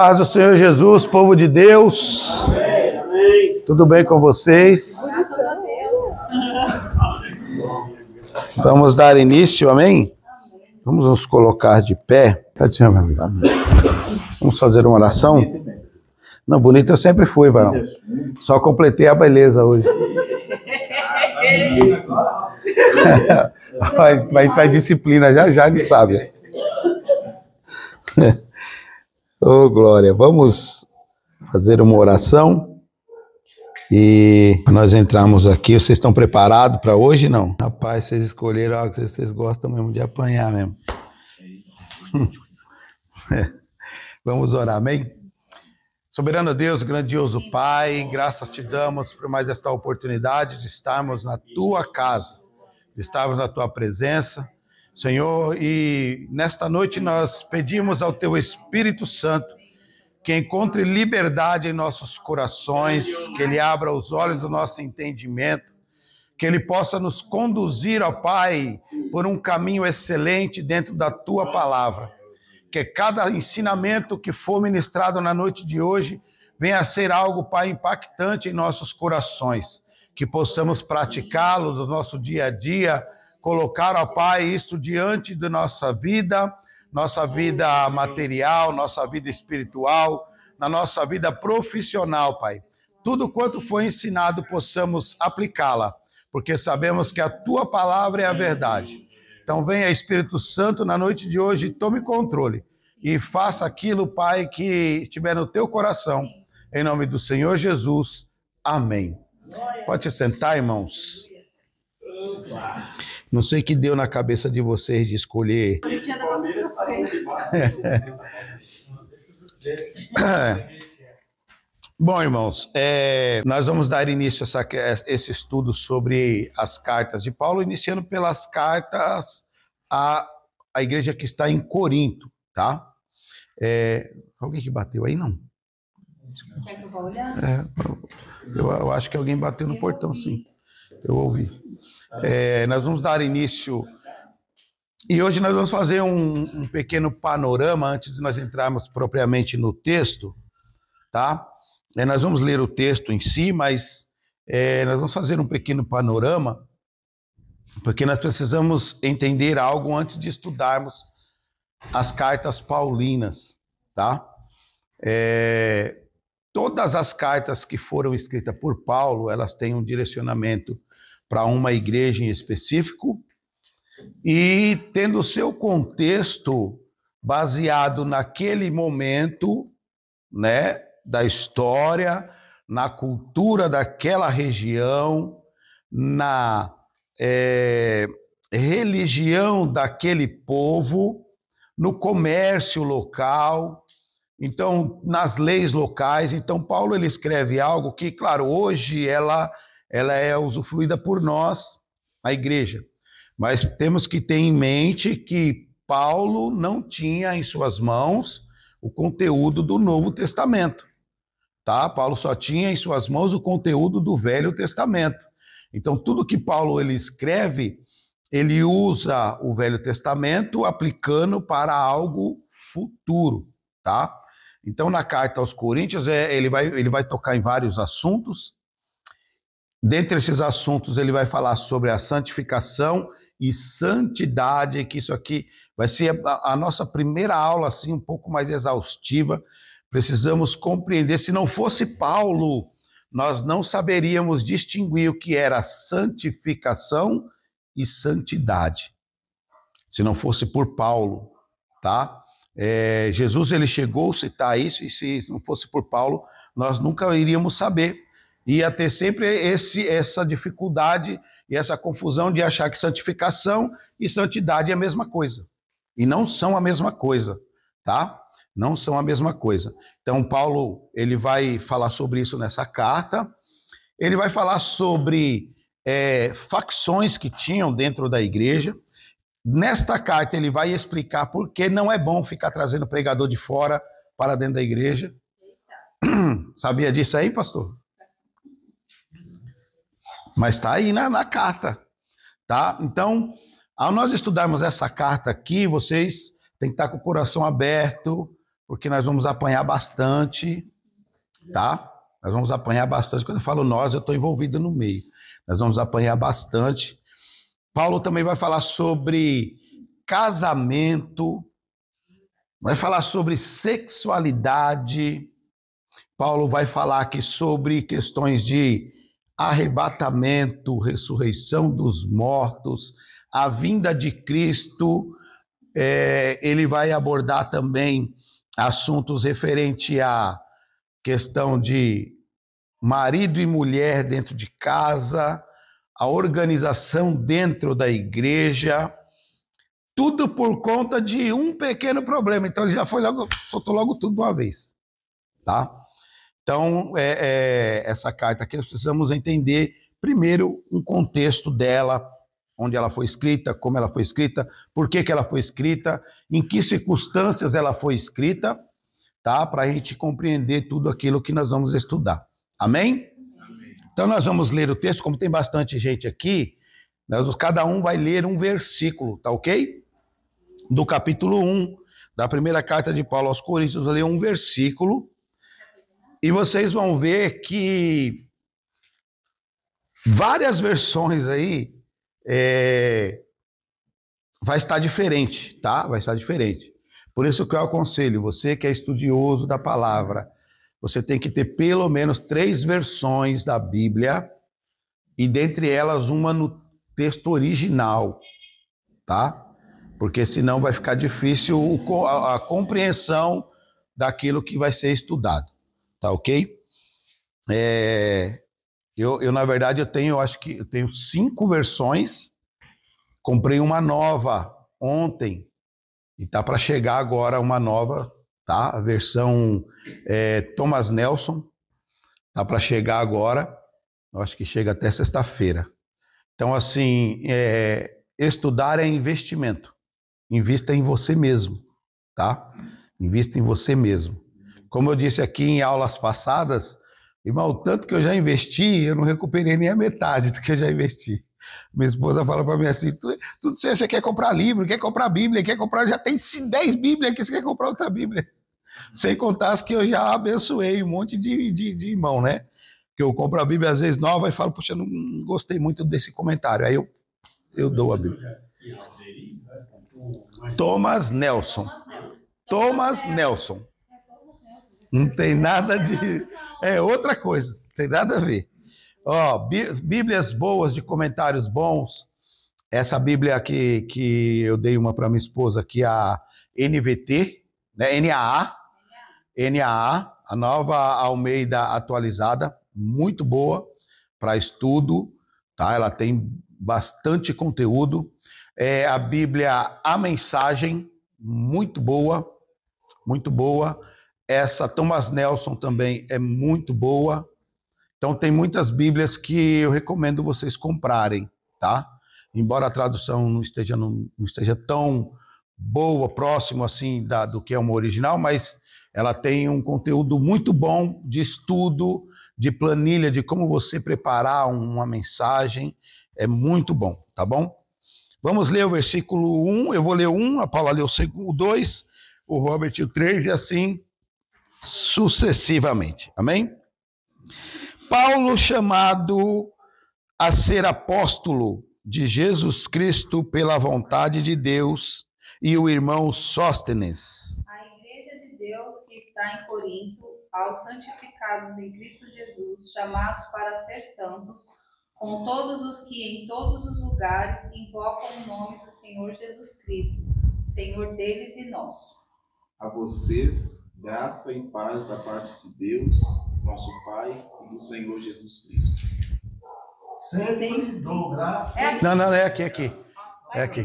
paz do Senhor Jesus, povo de Deus. Amém. Tudo bem com vocês? Vamos dar início, amém? Vamos nos colocar de pé. Vamos fazer uma oração? Não, bonito eu sempre fui, varão. Só completei a beleza hoje. Vai entrar em disciplina já, ele sabe. Oh, glória. Vamos fazer uma oração. E nós entramos aqui. Vocês estão preparados para hoje, não? Rapaz, vocês escolheram algo que vocês gostam mesmo de apanhar mesmo. Vamos orar, amém? Soberano Deus, grandioso Pai, graças te damos por mais esta oportunidade de estarmos na tua casa, de estarmos na tua presença, Senhor, e nesta noite nós pedimos ao teu Espírito Santo que encontre liberdade em nossos corações, que ele abra os olhos do nosso entendimento, que ele possa nos conduzir, ó Pai, por um caminho excelente dentro da tua palavra. Que cada ensinamento que for ministrado na noite de hoje venha a ser algo, Pai, impactante em nossos corações, que possamos praticá-lo no nosso dia a dia, colocar, ó Pai, isso diante da nossa vida material, nossa vida espiritual, na nossa vida profissional, Pai. Tudo quanto foi ensinado possamos aplicá-la, porque sabemos que a tua palavra é a verdade. Então venha Espírito Santo na noite de hoje, tome controle e faça aquilo, Pai, que estiver no teu coração. Em nome do Senhor Jesus. Amém. Pode se sentar, irmãos. Não sei o que deu na cabeça de vocês de escolher. Bom, irmãos, nós vamos dar início a esse estudo sobre as cartas de Paulo, iniciando pelas cartas à igreja que está em Corinto, tá? Alguém que bateu aí, não? Quer que eu vá olhar? Eu acho que alguém bateu no portão, sim. Eu ouvi. Nós vamos dar início... E hoje nós vamos fazer um pequeno panorama, antes de nós entrarmos propriamente no texto, tá? Nós vamos ler o texto em si, mas nós vamos fazer um pequeno panorama, porque nós precisamos entender algo antes de estudarmos as cartas paulinas, tá? Todas as cartas que foram escritas por Paulo, elas têm um direcionamento para uma igreja em específico e tendo o seu contexto baseado naquele momento, né, da história, na cultura daquela região, na religião daquele povo, no comércio local, então nas leis locais. Então Paulo ele escreve algo que, claro, hoje ela é usufruída por nós, a igreja, mas temos que ter em mente que Paulo não tinha em suas mãos o conteúdo do Novo Testamento. Tá? Paulo só tinha em suas mãos o conteúdo do Velho Testamento. Então, tudo que Paulo ele escreve, ele usa o Velho Testamento aplicando para algo futuro. Tá? Então, na carta aos Coríntios, ele vai tocar em vários assuntos. Dentre esses assuntos, ele vai falar sobre a santificação e santidade, que isso aqui vai ser a nossa primeira aula, assim, um pouco mais exaustiva. Precisamos compreender, se não fosse Paulo, nós não saberíamos distinguir o que era santificação e santidade. Se não fosse por Paulo, tá? Jesus, ele chegou a citar isso, e se não fosse por Paulo, nós nunca iríamos saber. Ia ter sempre essa dificuldade e essa confusão de achar que santificação e santidade é a mesma coisa. E não são a mesma coisa, tá? Não são a mesma coisa. Então, Paulo, ele vai falar sobre isso nessa carta. Ele vai falar sobre facções que tinham dentro da igreja. Nesta carta, ele vai explicar por que não é bom ficar trazendo pregador de fora para dentro da igreja. Sabia disso aí, pastor? Mas está aí na carta, tá? Então, ao nós estudarmos essa carta aqui, vocês têm que estar com o coração aberto porque nós vamos apanhar bastante, tá? Nós vamos apanhar bastante. Quando eu falo nós, eu estou envolvido no meio. Nós vamos apanhar bastante. Paulo também vai falar sobre casamento, vai falar sobre sexualidade. Paulo vai falar aqui sobre questões de arrebatamento, ressurreição dos mortos, a vinda de Cristo. Ele vai abordar também assuntos referentes à questão de marido e mulher dentro de casa, a organização dentro da igreja, tudo por conta de um pequeno problema. Então ele já foi logo, soltou logo tudo de uma vez, tá? Então, essa carta aqui nós precisamos entender, primeiro, um contexto dela, onde ela foi escrita, como ela foi escrita, por que ela foi escrita, em que circunstâncias ela foi escrita, tá? Para a gente compreender tudo aquilo que nós vamos estudar. Amém? Amém. Então, nós vamos ler o texto, como tem bastante gente aqui, cada um vai ler um versículo, tá ok? Do capítulo 1, da primeira carta de Paulo aos Coríntios, eu ler um versículo, e vocês vão ver que várias versões aí vai estar diferente, tá? Vai estar diferente. Por isso que eu aconselho, você que é estudioso da palavra, você tem que ter pelo menos 3 versões da Bíblia, e dentre elas uma no texto original, tá? Porque senão vai ficar difícil a compreensão daquilo que vai ser estudado. Tá ok? Na verdade, acho que eu tenho 5 versões. Comprei uma nova ontem e tá para chegar agora uma nova, tá? A versão Thomas Nelson tá para chegar agora. Eu acho que chega até sexta-feira. Então, assim, estudar é investimento. Invista em você mesmo, tá? Invista em você mesmo. Como eu disse aqui em aulas passadas, irmão, o tanto que eu já investi, eu não recuperei nem a metade do que eu já investi. Minha esposa fala para mim assim, tudo você quer comprar livro, quer comprar Bíblia, já tem 10 Bíblias aqui, você quer comprar outra Bíblia. Sem contar as que eu já abençoei, um monte de irmão, né? Que eu compro a Bíblia às vezes nova e falo, poxa, eu não gostei muito desse comentário. Aí eu dou a Bíblia. Thomas Nelson. Thomas Nelson. Não tem nada de... outra coisa, não tem nada a ver. Bíblias boas, de comentários bons. Essa Bíblia aqui, que eu dei uma para minha esposa aqui, a NVT, né? NAA, a Nova Almeida Atualizada, muito boa para estudo, tá? Ela tem bastante conteúdo. A Bíblia A Mensagem, muito boa, muito boa. Essa Thomas Nelson também é muito boa. Então tem muitas Bíblias que eu recomendo vocês comprarem, tá? Embora a tradução não esteja tão boa, próximo assim do que é uma original, mas ela tem um conteúdo muito bom de estudo, de planilha, de como você preparar uma mensagem. É muito bom, tá bom? Vamos ler o versículo 1, eu vou ler o 1, a Paula leu o 2, o Robert o 3 e assim sucessivamente. Amém? Paulo, chamado a ser apóstolo de Jesus Cristo pela vontade de Deus, e o irmão Sóstenes. A igreja de Deus que está em Corinto, aos santificados em Cristo Jesus, chamados para ser santos, com todos os que em todos os lugares invocam o nome do Senhor Jesus Cristo, Senhor deles e nosso. A vocês, graça e paz da parte de Deus, nosso Pai, e do Senhor Jesus Cristo. Sempre dou graças. Não, é aqui. É aqui.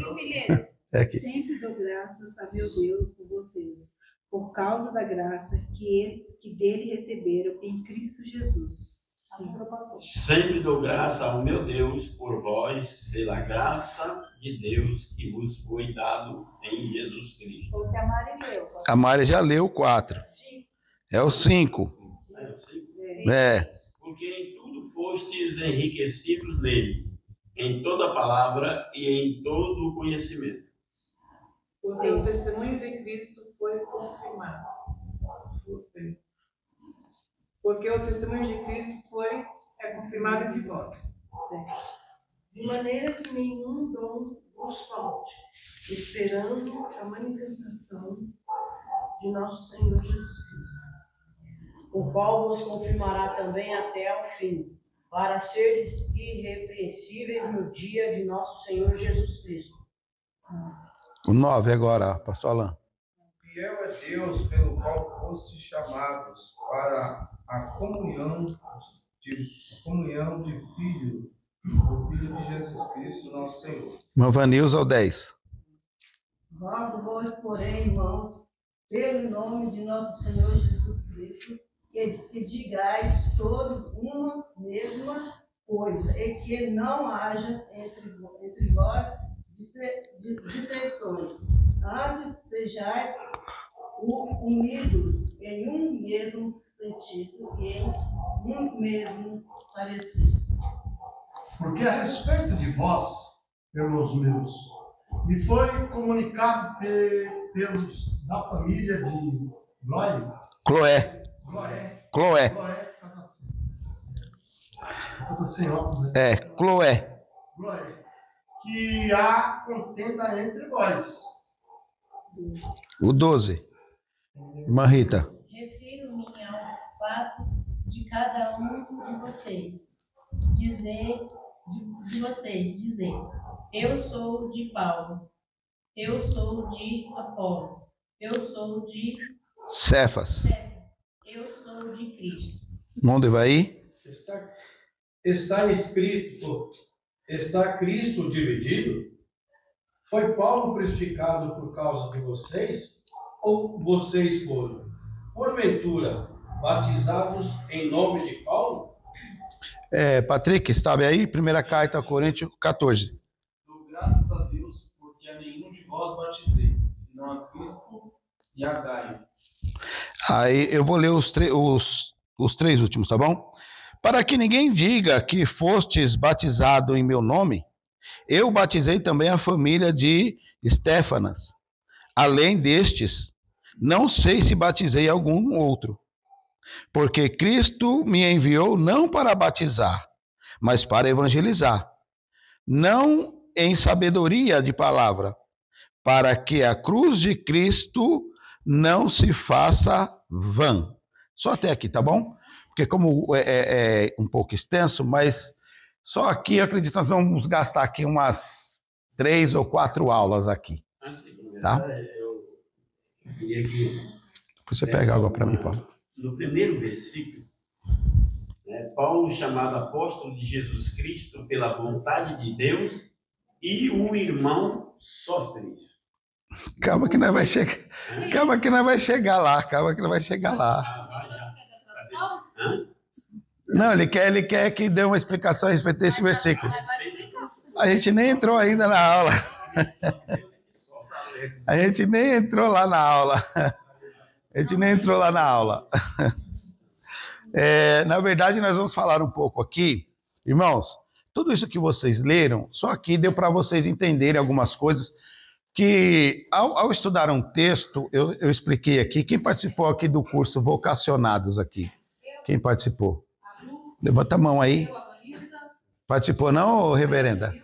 Sempre dou graças a meu Deus por vocês, por causa da graça que dele receberam em Cristo Jesus. Sim. Sempre dou graça ao meu Deus por vós, pela graça de Deus que vos foi dado em Jesus Cristo. Foi o que a Mari leu. A Mari já leu o 4. É o 5. Porque em tudo fostes enriquecidos nele, em toda palavra e em todo o conhecimento. O seu testemunho de Cristo foi confirmado. Porque o testemunho de Cristo é confirmado entre vós. Certo. De maneira que nenhum dom vos falte, esperando a manifestação de nosso Senhor Jesus Cristo, o qual vos confirmará também até ao fim, para seres irrepreensíveis no dia de nosso Senhor Jesus Cristo. O 9 agora, pastor Alain. Fiel é Deus pelo qual fostes chamados para a comunhão de filho, o Filho de Jesus Cristo, nosso Senhor. Vanilza, ao 10. Rogo-vos, porém, irmãos, pelo nome de nosso Senhor Jesus Cristo, que digais todos uma mesma coisa, e que não haja entre vós dissensões. Antes sejais unidos em um mesmo sentido e em um mesmo parecer. Porque a respeito de vós, irmãos meus, me foi comunicado pelos da família de Cloé. Cloé. Cloé. Que há contenda entre vós. O 12. Irmã Rita. Refiro-me ao fato de cada um de vocês dizer, eu sou de Paulo, eu sou de Apolo, eu sou de Cefas, eu sou de Cristo. Onde vai ir? Está escrito, está Cristo dividido? Foi Paulo crucificado por causa de vocês? Ou vocês foram, porventura, batizados em nome de Paulo? Patrick, sabe aí? Primeira carta a Coríntios 14. Dou graças a Deus, porque a nenhum de vós batizei, senão a Cristo e a Gaio. Aí eu vou ler os 3 últimos, tá bom? Para que ninguém diga que fostes batizado em meu nome, eu batizei também a família de Estéfanas. Além destes, não sei se batizei algum outro. Porque Cristo me enviou não para batizar, mas para evangelizar. Não em sabedoria de palavra, para que a cruz de Cristo não se faça vã. Só até aqui, tá bom? Porque como é um pouco extenso, mas só aqui eu acredito que nós vamos gastar aqui umas 3 ou 4 aulas aqui. Antes de começar, tá? Eu queria que... Você pega água para mim, Paulo. No primeiro versículo, Paulo chamado apóstolo de Jesus Cristo pela vontade de Deus e o irmão Sóstenes. Calma que nós vai chegar. Calma que nós vai chegar lá. Calma que nós vai chegar lá. Não, ele quer que dê uma explicação a respeito desse versículo. A gente nem entrou ainda na aula. A gente nem entrou lá na aula. A gente nem entrou lá na aula. Na verdade, nós vamos falar um pouco aqui. Irmãos, tudo isso que vocês leram, só aqui deu para vocês entenderem algumas coisas que, ao estudar um texto, eu expliquei aqui. Quem participou aqui do curso Vocacionados aqui? Quem participou? Levanta a mão aí. Participou não, reverenda?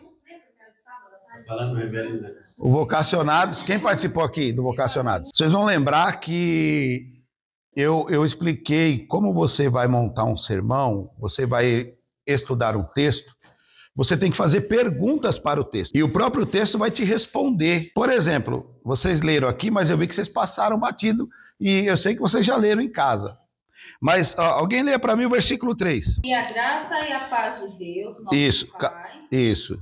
Falando, reverenda. O Vocacionados, quem participou aqui do Vocacionados? Vocês vão lembrar que eu expliquei como você vai montar um sermão, você vai estudar um texto, você tem que fazer perguntas para o texto. E o próprio texto vai te responder. Por exemplo, vocês leram aqui, mas eu vi que vocês passaram batido e eu sei que vocês já leram em casa. Mas alguém lê para mim o versículo 3. E a graça e a paz de Deus, nosso Pai, isso.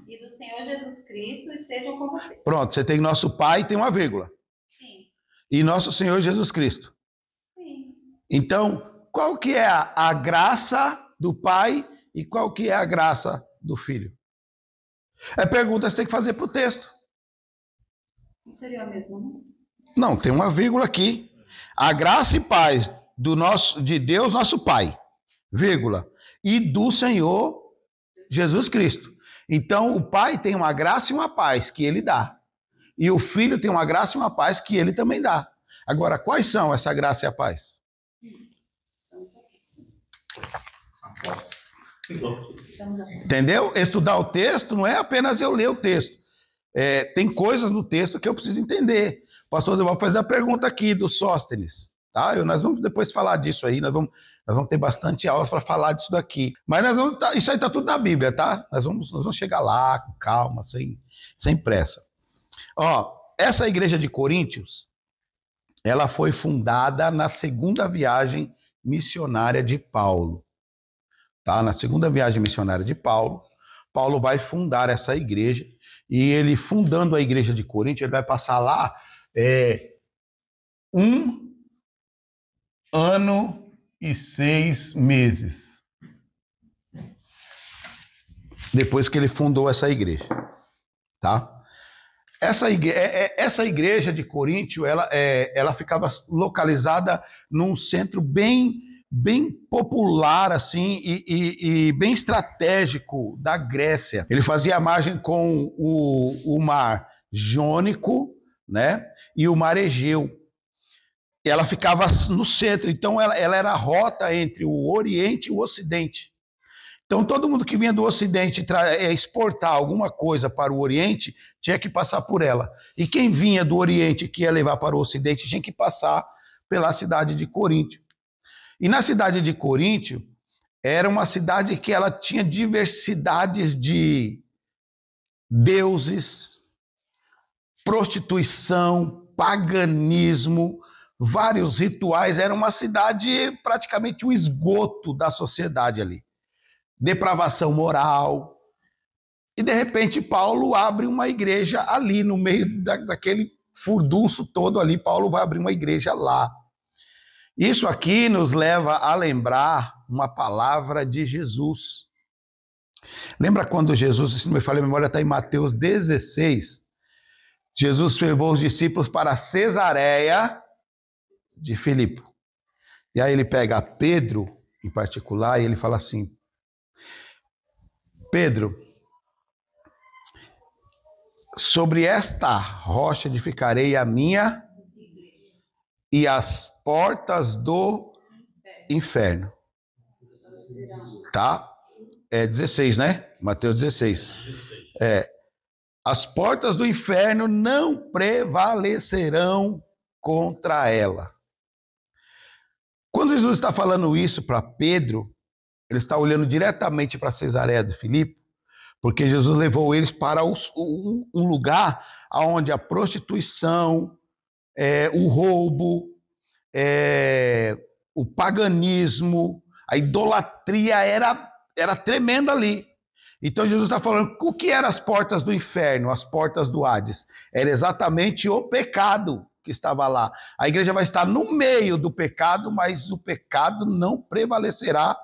E do Senhor Jesus Cristo estejam com vocês. Pronto, você tem nosso Pai, tem uma vírgula. Sim. E nosso Senhor Jesus Cristo. Sim. Então, qual que é a graça do Pai e qual que é a graça do Filho? É pergunta que você tem que fazer para o texto. Não seria a mesma, não? Não, tem uma vírgula aqui. A graça e paz de Deus, nosso Pai, vírgula, e do Senhor Jesus Cristo. Então, o Pai tem uma graça e uma paz que Ele dá. E o Filho tem uma graça e uma paz que Ele também dá. Agora, quais são essa graça e a paz? Entendeu? Estudar o texto não é apenas eu ler o texto. Tem coisas no texto que eu preciso entender. O pastor Deval faz a pergunta aqui do Sóstenes. Tá? Nós vamos depois falar disso aí, nós vamos ter bastante aulas para falar disso daqui. Mas isso aí está tudo na Bíblia, tá? Nós vamos chegar lá com calma, sem pressa. Ó, essa igreja de Coríntios, ela foi fundada na segunda viagem missionária de Paulo. Tá? Na segunda viagem missionária de Paulo, Paulo vai fundar essa igreja, e ele fundando a igreja de Coríntios, ele vai passar lá 1 ano e 6 meses. Depois que ele fundou essa igreja. Tá? Essa igreja de Coríntio, ela ficava localizada num centro bem popular assim e bem estratégico da Grécia. Ele fazia a margem com o mar Jônico, né, e o mar Egeu. Ela ficava no centro, então ela era a rota entre o Oriente e o Ocidente. Então todo mundo que vinha do Ocidente exportar alguma coisa para o Oriente tinha que passar por ela. E quem vinha do Oriente que ia levar para o Ocidente tinha que passar pela cidade de Coríntio. E na cidade de Coríntio era uma cidade que ela tinha diversidades de deuses, prostituição, paganismo, vários rituais. Era uma cidade praticamente o esgoto da sociedade ali. Depravação moral. E de repente Paulo abre uma igreja ali no meio daquele furdunço todo ali. Paulo vai abrir uma igreja lá. Isso aqui nos leva a lembrar uma palavra de Jesus. Lembra quando Jesus, se não me falha a memória, está em Mateus 16, Jesus levou os discípulos para Cesareia de Filipe. E aí ele pega Pedro, em particular, e ele fala assim: Pedro, sobre esta rocha edificarei a minha e as portas do inferno. Tá? 16, né? Mateus 16. As portas do inferno não prevalecerão contra ela. Quando Jesus está falando isso para Pedro, ele está olhando diretamente para Cesareia de Filipe, porque Jesus levou eles para um lugar onde a prostituição, o roubo, o paganismo, a idolatria era tremenda ali. Então Jesus está falando, o que eram as portas do inferno, as portas do Hades? Era exatamente o pecado que estava lá. A igreja vai estar no meio do pecado, mas o pecado não prevalecerá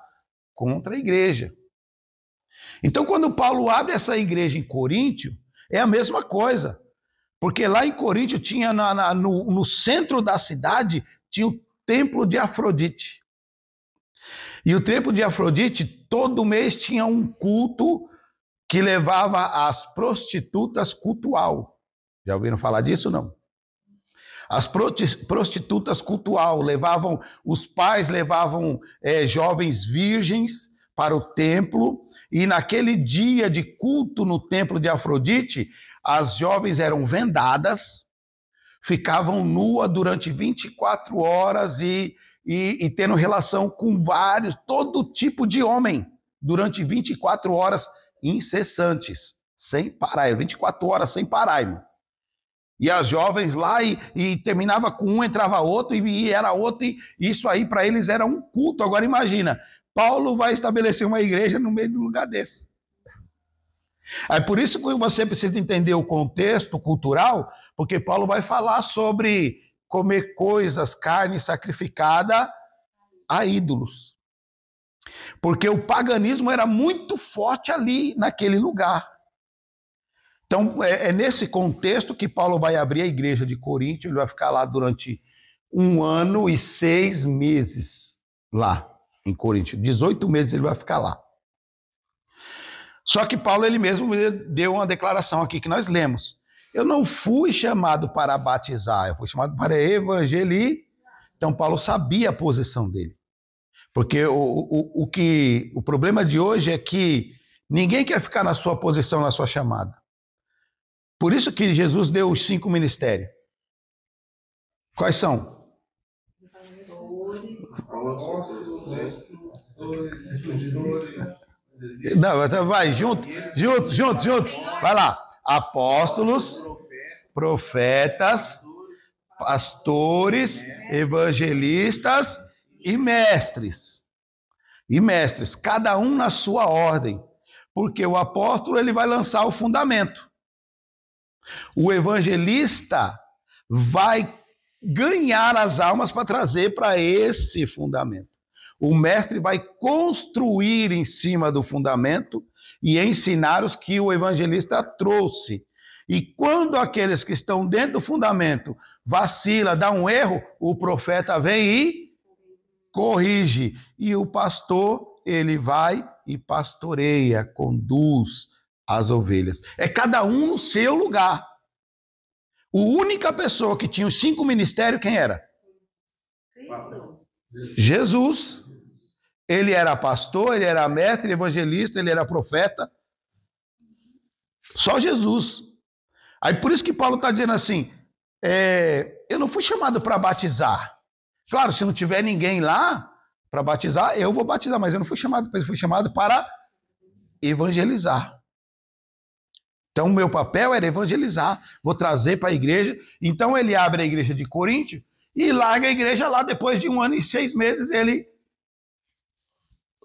contra a igreja. Então quando Paulo abre essa igreja em Coríntio, é a mesma coisa. Porque lá em Coríntio tinha no centro da cidade tinha o templo de Afrodite. E o templo de Afrodite todo mês tinha um culto que levava as prostitutas cultual. Já ouviram falar disso, não? As prostitutas cultual levavam, os pais levavam jovens virgens para o templo, e naquele dia de culto no templo de Afrodite, as jovens eram vendadas, ficavam nuas durante 24 horas e tendo relação com todo tipo de homem, durante 24 horas incessantes, sem parar, 24 horas sem parar, irmão. E as jovens lá, e terminava com um, entrava outro, e era outro, e isso aí para eles era um culto. Agora imagina, Paulo vai estabelecer uma igreja no meio de um lugar desse. É por isso que você precisa entender o contexto cultural, porque Paulo vai falar sobre comer coisas, carne sacrificada a ídolos. Porque o paganismo era muito forte ali, naquele lugar. Então, é nesse contexto que Paulo vai abrir a igreja de Coríntio, ele vai ficar lá durante 1 ano e 6 meses, lá em Coríntio. 18 meses ele vai ficar lá. Só que Paulo, ele mesmo deu uma declaração aqui que nós lemos. Eu não fui chamado para batizar, eu fui chamado para evangelizar. Então Paulo sabia a posição dele. Porque o problema de hoje é que ninguém quer ficar na sua posição, na sua chamada. Por isso que Jesus deu os 5 ministérios. Quais são? Não, vai, juntos. Vai lá. Apóstolos, profetas, pastores, evangelistas e mestres. Cada um na sua ordem. Porque o apóstolo ele vai lançar o fundamento. O evangelista vai ganhar as almas para trazer para esse fundamento. O mestre vai construir em cima do fundamento e ensinar os que o evangelista trouxe. E quando aqueles que estão dentro do fundamento vacila, dá um erro, o profeta vem e corrige. E o pastor, ele vai e pastoreia, conduz as ovelhas. É cada um no seu lugar. A única pessoa que tinha os 5 ministérios, quem era? Jesus. Ele era pastor, ele era mestre, evangelista, ele era profeta. Só Jesus. Aí por isso que Paulo está dizendo assim, eu não fui chamado para batizar. Claro, se não tiver ninguém lá para batizar, eu vou batizar, mas eu não fui chamado para isso, fui chamado para evangelizar. Então o meu papel era evangelizar, vou trazer para a igreja. Então ele abre a igreja de Coríntio e larga a igreja lá, depois de 1 ano e 6 meses ele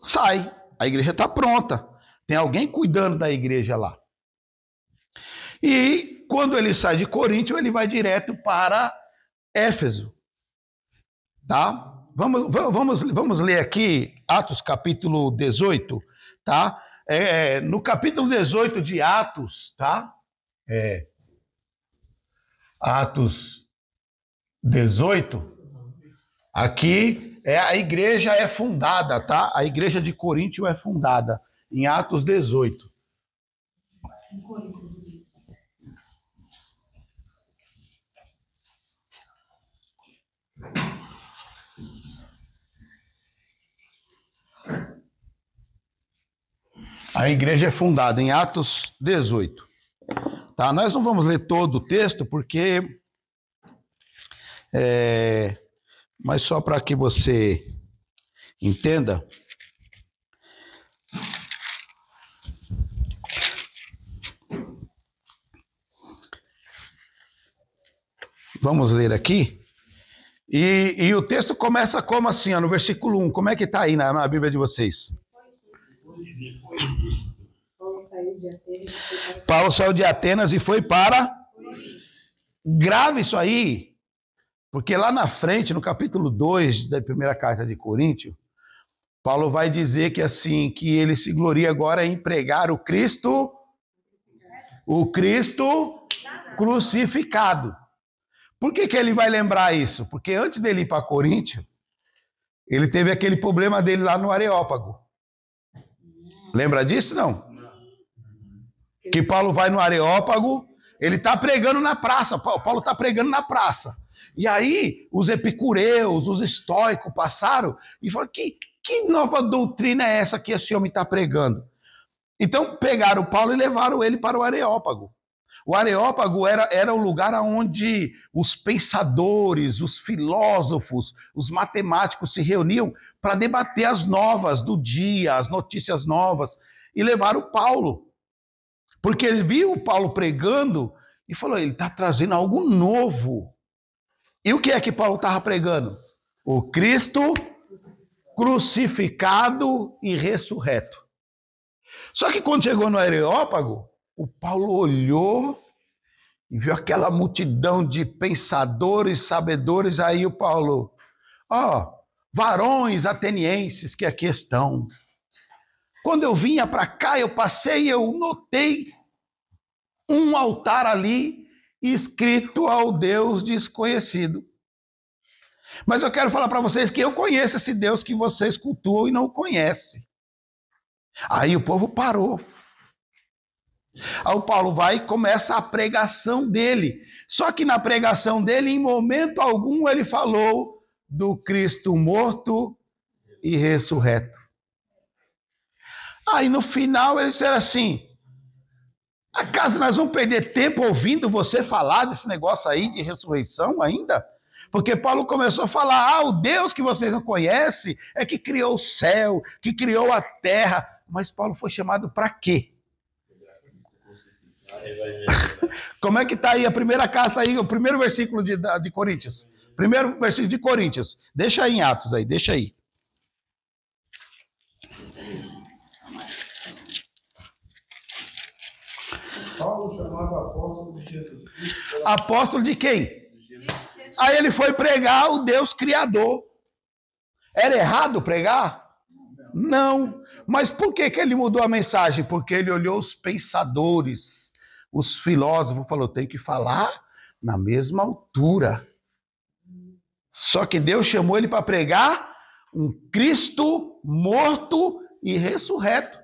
sai. A igreja está pronta. Tem alguém cuidando da igreja lá. E quando ele sai de Coríntio, ele vai direto para Éfeso. Tá? Vamos ler aqui Atos capítulo 18, tá? No capítulo 18 de Atos, tá? Atos 18, aqui a igreja é fundada, tá? A igreja de Coríntio é fundada em Atos 18. A igreja é fundada em Atos 18. Tá? Nós não vamos ler todo o texto, porque... mas só para que você entenda. Vamos ler aqui. E o texto começa como assim, ó, no versículo 1. Como é que está aí na Bíblia de vocês? Paulo saiu de Atenas e foi para... Grave isso aí, porque lá na frente, no capítulo 2 da primeira carta de Coríntio, Paulo vai dizer que assim, que ele se gloria agora em pregar o Cristo crucificado. Por que ele vai lembrar isso? Porque antes dele ir para Coríntio, ele teve aquele problema dele lá no Areópago. Lembra disso, não? Que Paulo vai no Areópago, ele está pregando na praça, Paulo está pregando na praça. E aí, os epicureus, os estoicos passaram e falaram, que nova doutrina é essa que esse homem está pregando? Então, pegaram Paulo e levaram ele para o Areópago. O Areópago era o lugar onde os pensadores, os filósofos, os matemáticos se reuniam para debater as novas do dia, as notícias novas, e levaram Paulo. Porque ele viu o Paulo pregando e falou, ele está trazendo algo novo. E o que é que Paulo estava pregando? O Cristo crucificado e ressurreto. Só que quando chegou no Areópago, o Paulo olhou e viu aquela multidão de pensadores, sabedores. Aí o Paulo, varões atenienses que aqui estão. Quando eu vinha para cá, eu passei e eu notei um altar ali escrito ao Deus desconhecido. Mas eu quero falar para vocês que eu conheço esse Deus que vocês cultuam e não conhecem. Aí o povo parou. Aí o Paulo vai e começa a pregação dele. Só que na pregação dele, em momento algum, ele falou do Cristo morto e ressurreto. Aí no final ele disse assim: acaso nós vamos perder tempo ouvindo você falar desse negócio aí de ressurreição ainda? Porque Paulo começou a falar: o Deus que vocês não conhecem é que criou o céu, que criou a terra. Mas Paulo foi chamado para quê? Como é que está aí a primeira carta aí, o primeiro versículo de Coríntios? Primeiro versículo de Coríntios. Deixa aí em Atos aí, deixa aí. Paulo chamado apóstolo de Jesus Cristo. Apóstolo de quem? Aí ele foi pregar o Deus Criador. Era errado pregar? Não. Mas por que ele mudou a mensagem? Porque ele olhou os pensadores, os filósofos, falou: tem que falar na mesma altura. Só que Deus chamou ele para pregar um Cristo morto e ressurreto.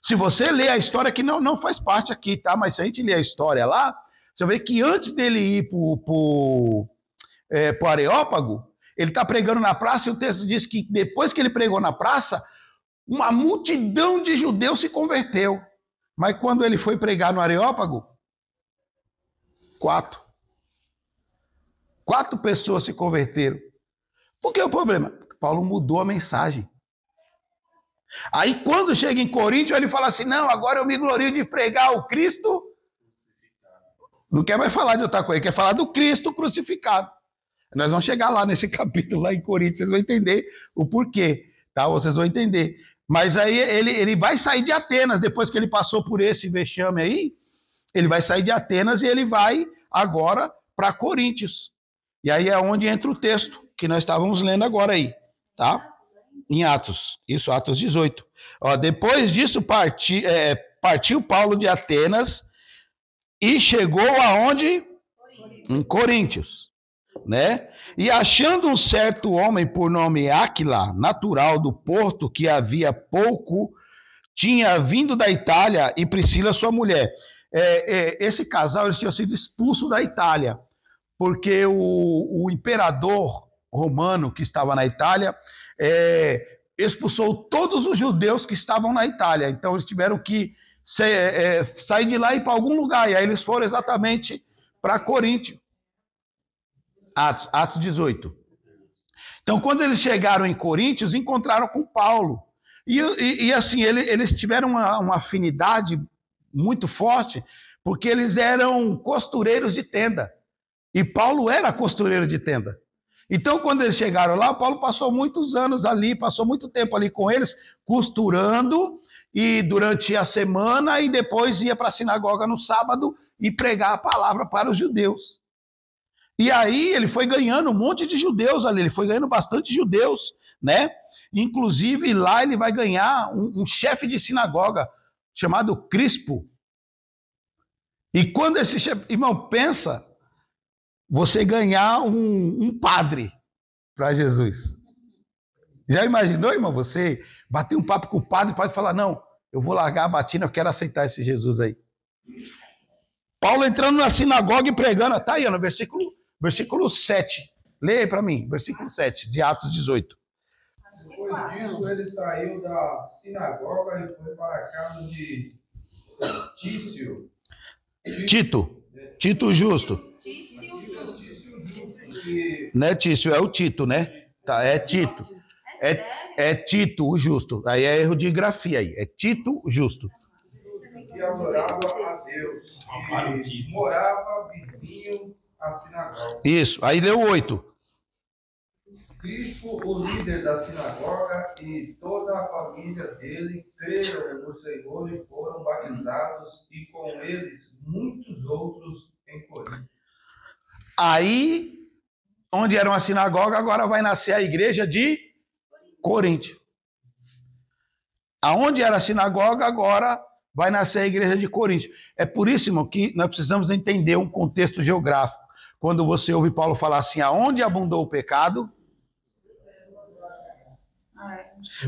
Se você ler a história, que não faz parte aqui, tá? Mas se a gente ler a história lá, você vai ver que antes dele ir para o Areópago, ele está pregando na praça, e o texto diz que depois que ele pregou na praça, uma multidão de judeus se converteu. Mas quando ele foi pregar no Areópago, 4 pessoas se converteram. Por que o problema? Paulo mudou a mensagem. Aí quando chega em Coríntios, ele fala assim: não, agora eu me glorio de pregar o Cristo. Não quer mais falar de outra coisa, quer falar do Cristo crucificado. Nós vamos chegar lá nesse capítulo, lá em Coríntios, vocês vão entender o porquê, tá? Vocês vão entender. Mas aí ele vai sair de Atenas, depois que ele passou por esse vexame aí, ele vai sair de Atenas e ele vai agora para Coríntios. E aí é onde entra o texto que nós estávamos lendo agora aí, tá? Em Atos, isso, Atos 18. Ó, depois disso partiu Paulo de Atenas e chegou aonde? Em Coríntios, né? E achando um certo homem por nome Áquila, natural do Porto, que havia pouco tinha vindo da Itália, e Priscila, sua mulher. Esse casal, eles tinham sido expulsos da Itália, porque o imperador romano que estava na Itália expulsou todos os judeus que estavam na Itália. Então eles tiveram que sair de lá e ir para algum lugar. E aí eles foram exatamente para Coríntio. Atos 18. Então, quando eles chegaram em Coríntios, encontraram com Paulo. E assim, eles tiveram uma afinidade muito forte, porque eles eram costureiros de tenda. E Paulo era costureiro de tenda. Então, quando eles chegaram lá, Paulo passou muitos anos ali, passou muito tempo ali com eles, costurando, e durante a semana, e depois ia para a sinagoga no sábado e pregar a palavra para os judeus. E aí ele foi ganhando um monte de judeus ali, ele foi ganhando bastante judeus, né? Inclusive lá ele vai ganhar um chefe de sinagoga chamado Crispo. E quando esse chefe, irmão, pensa você ganhar um padre para Jesus. Já imaginou, irmão, você bater um papo com o padre falar: não, eu vou largar a batina, eu quero aceitar esse Jesus aí. Paulo entrando na sinagoga e pregando, tá aí, no versículo 7. Leia aí para mim, versículo 7 de Atos 18. Depois disso, ele saiu da sinagoga e foi para a casa de Tício. Tito Justo. Não é Tício, é o Tito, né? Tá, é Tito. É Tito, o Justo. Aí é erro de grafia aí. É Tito Justo. Que adorava a Deus. E morava vizinho à sinagoga. Isso. Aí leu 8. Crispo, o líder da sinagoga, e toda a família dele creram no Senhor e foram batizados, e com eles muitos outros em Corinto. Aí, onde era uma sinagoga, agora vai nascer a igreja de Coríntio. Aonde era a sinagoga, agora vai nascer a igreja de Coríntio. É por isso, irmão, que nós precisamos entender um contexto geográfico. Quando você ouve Paulo falar assim: aonde abundou o pecado,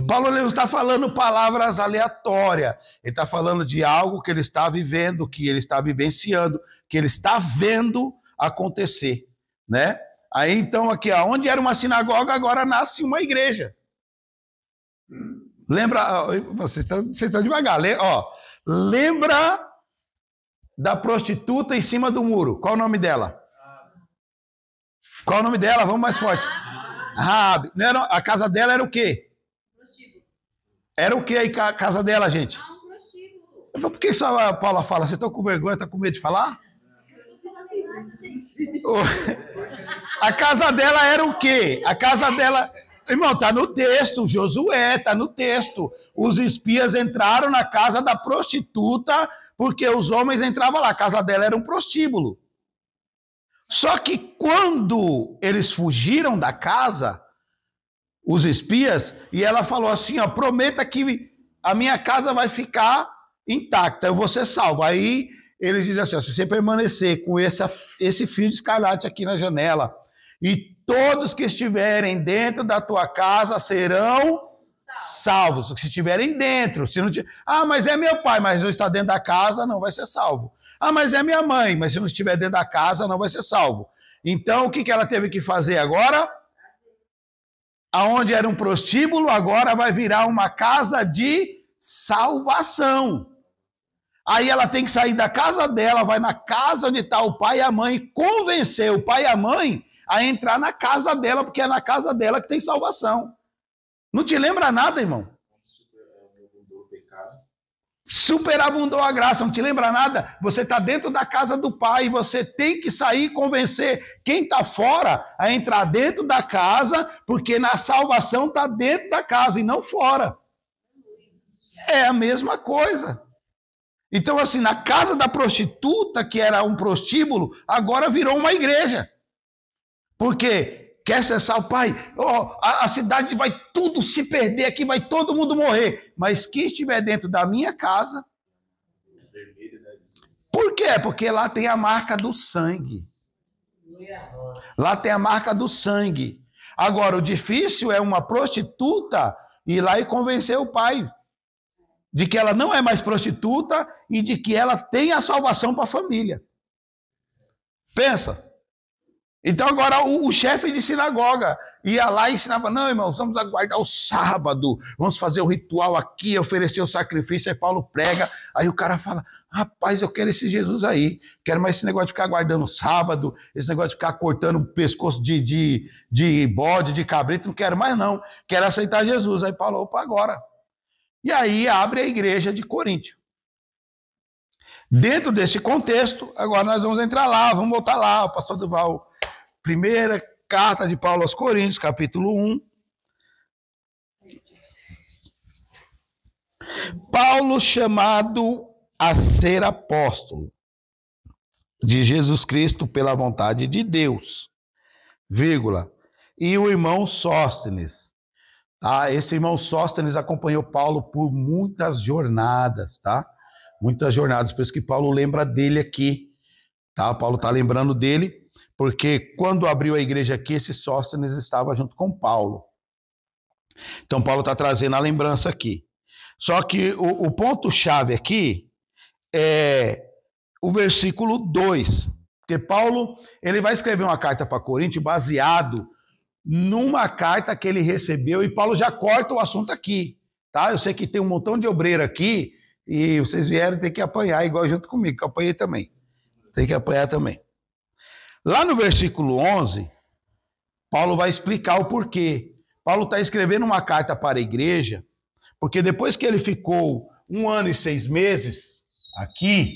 Paulo não está falando palavras aleatórias. Ele está falando de algo que ele está vivendo, que ele está vivenciando, que ele está vendo acontecer, né? Aí então aqui, ó, onde era uma sinagoga, agora nasce uma igreja. Lembra, vocês estão devagar, lembra da prostituta em cima do muro? Qual o nome dela? Qual o nome dela? Vamos mais forte. Raabe. A casa dela era o quê? Era o quê a casa dela, gente? Por que a Paula fala? Vocês estão com vergonha, estão com medo de falar? A casa dela era o quê? A casa dela... Irmão, está no texto, Josué, está no texto. Os espias entraram na casa da prostituta porque os homens entravam lá. A casa dela era um prostíbulo. Só que quando eles fugiram da casa, os espias, e ela falou assim, ó, prometa que a minha casa vai ficar intacta, eu vou ser salvo. Aí eles dizem assim, ó, se você permanecer com esse fio de escarlate aqui na janela, e todos que estiverem dentro da tua casa serão salvos. Se estiverem dentro. Se não mas é meu pai, mas não está dentro da casa, não vai ser salvo. Mas é minha mãe, mas se não estiver dentro da casa, não vai ser salvo. Então, o que ela teve que fazer agora? Aonde era um prostíbulo, agora vai virar uma casa de salvação. Aí ela tem que sair da casa dela, vai na casa onde está o pai e a mãe, convencer o pai e a mãe a entrar na casa dela, porque é na casa dela que tem salvação. Não te lembra nada, irmão? Superabundou a graça, não te lembra nada? Você está dentro da casa do pai e você tem que sair e convencer quem está fora a entrar dentro da casa, porque na salvação está dentro da casa e não fora. É a mesma coisa. Então, assim, na casa da prostituta, que era um prostíbulo, agora virou uma igreja. Porque quer cessar o pai, a cidade vai tudo se perder aqui, vai todo mundo morrer. Mas quem estiver dentro da minha casa... Por quê? Porque lá tem a marca do sangue. Lá tem a marca do sangue. Agora, o difícil é uma prostituta ir lá e convencer o pai de que ela não é mais prostituta e de que ela tem a salvação para a família. Pensa. Então agora o chefe de sinagoga ia lá e ensinava, não, irmãos, vamos aguardar o sábado, vamos fazer o ritual aqui, oferecer o sacrifício, aí Paulo prega, aí o cara fala, rapaz, eu quero esse Jesus aí, quero mais esse negócio de ficar aguardando o sábado, esse negócio de ficar cortando o pescoço de bode, de cabrito, não quero mais não, quero aceitar Jesus. Aí Paulo, opa, agora. E aí abre a igreja de Coríntio. Dentro desse contexto, agora nós vamos entrar lá, vamos voltar lá, o pastor Duval... Primeira carta de Paulo aos Coríntios, capítulo 1. Paulo chamado a ser apóstolo de Jesus Cristo pela vontade de Deus, vírgula, e o irmão Sóstenes. Tá? Esse irmão Sóstenes acompanhou Paulo por muitas jornadas, tá? Muitas jornadas, por isso que Paulo lembra dele aqui, tá? Paulo está lembrando dele, porque quando abriu a igreja aqui, esse Sóstenes estava junto com Paulo. Então, Paulo está trazendo a lembrança aqui. Só que o ponto-chave aqui é o versículo 2. Porque Paulo ele vai escrever uma carta para Coríntio baseado numa carta que ele recebeu, e Paulo já corta o assunto aqui. Tá? Eu sei que tem um montão de obreiro aqui, e vocês vieram ter que apanhar, igual junto comigo, que eu apanhei também. Tem que apanhar também. Lá no versículo 11, Paulo vai explicar o porquê. Paulo está escrevendo uma carta para a igreja, porque depois que ele ficou 1 ano e 6 meses aqui,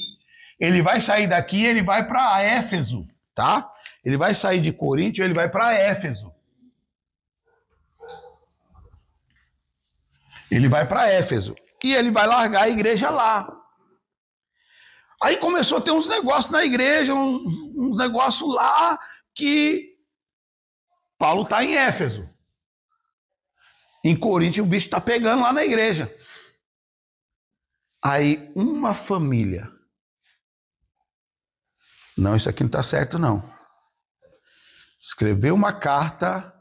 ele vai sair daqui e ele vai para Éfeso, tá? Ele vai sair de Coríntio e ele vai para Éfeso. Ele vai para Éfeso. E ele vai largar a igreja lá. Aí começou a ter uns negócios na igreja, uns negócios lá que Paulo está em Éfeso. Em Coríntio o bicho está pegando lá na igreja. Aí uma família. Não, isso aqui não está certo não. Escreveu uma carta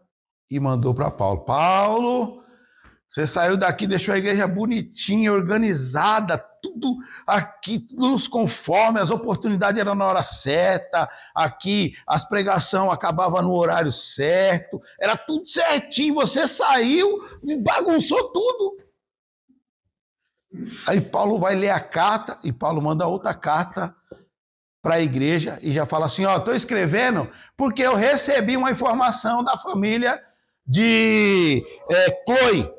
e mandou para Paulo. Paulo, Você saiu daqui, deixou a igreja bonitinha, organizada, tudo aqui, tudo nos conforme, as oportunidades eram na hora certa, aqui as pregações acabavam no horário certo, era tudo certinho, você saiu e bagunçou tudo. Aí Paulo vai ler a carta, e Paulo manda outra carta para a igreja, e já fala assim, estou escrevendo porque eu recebi uma informação da família de Chloe.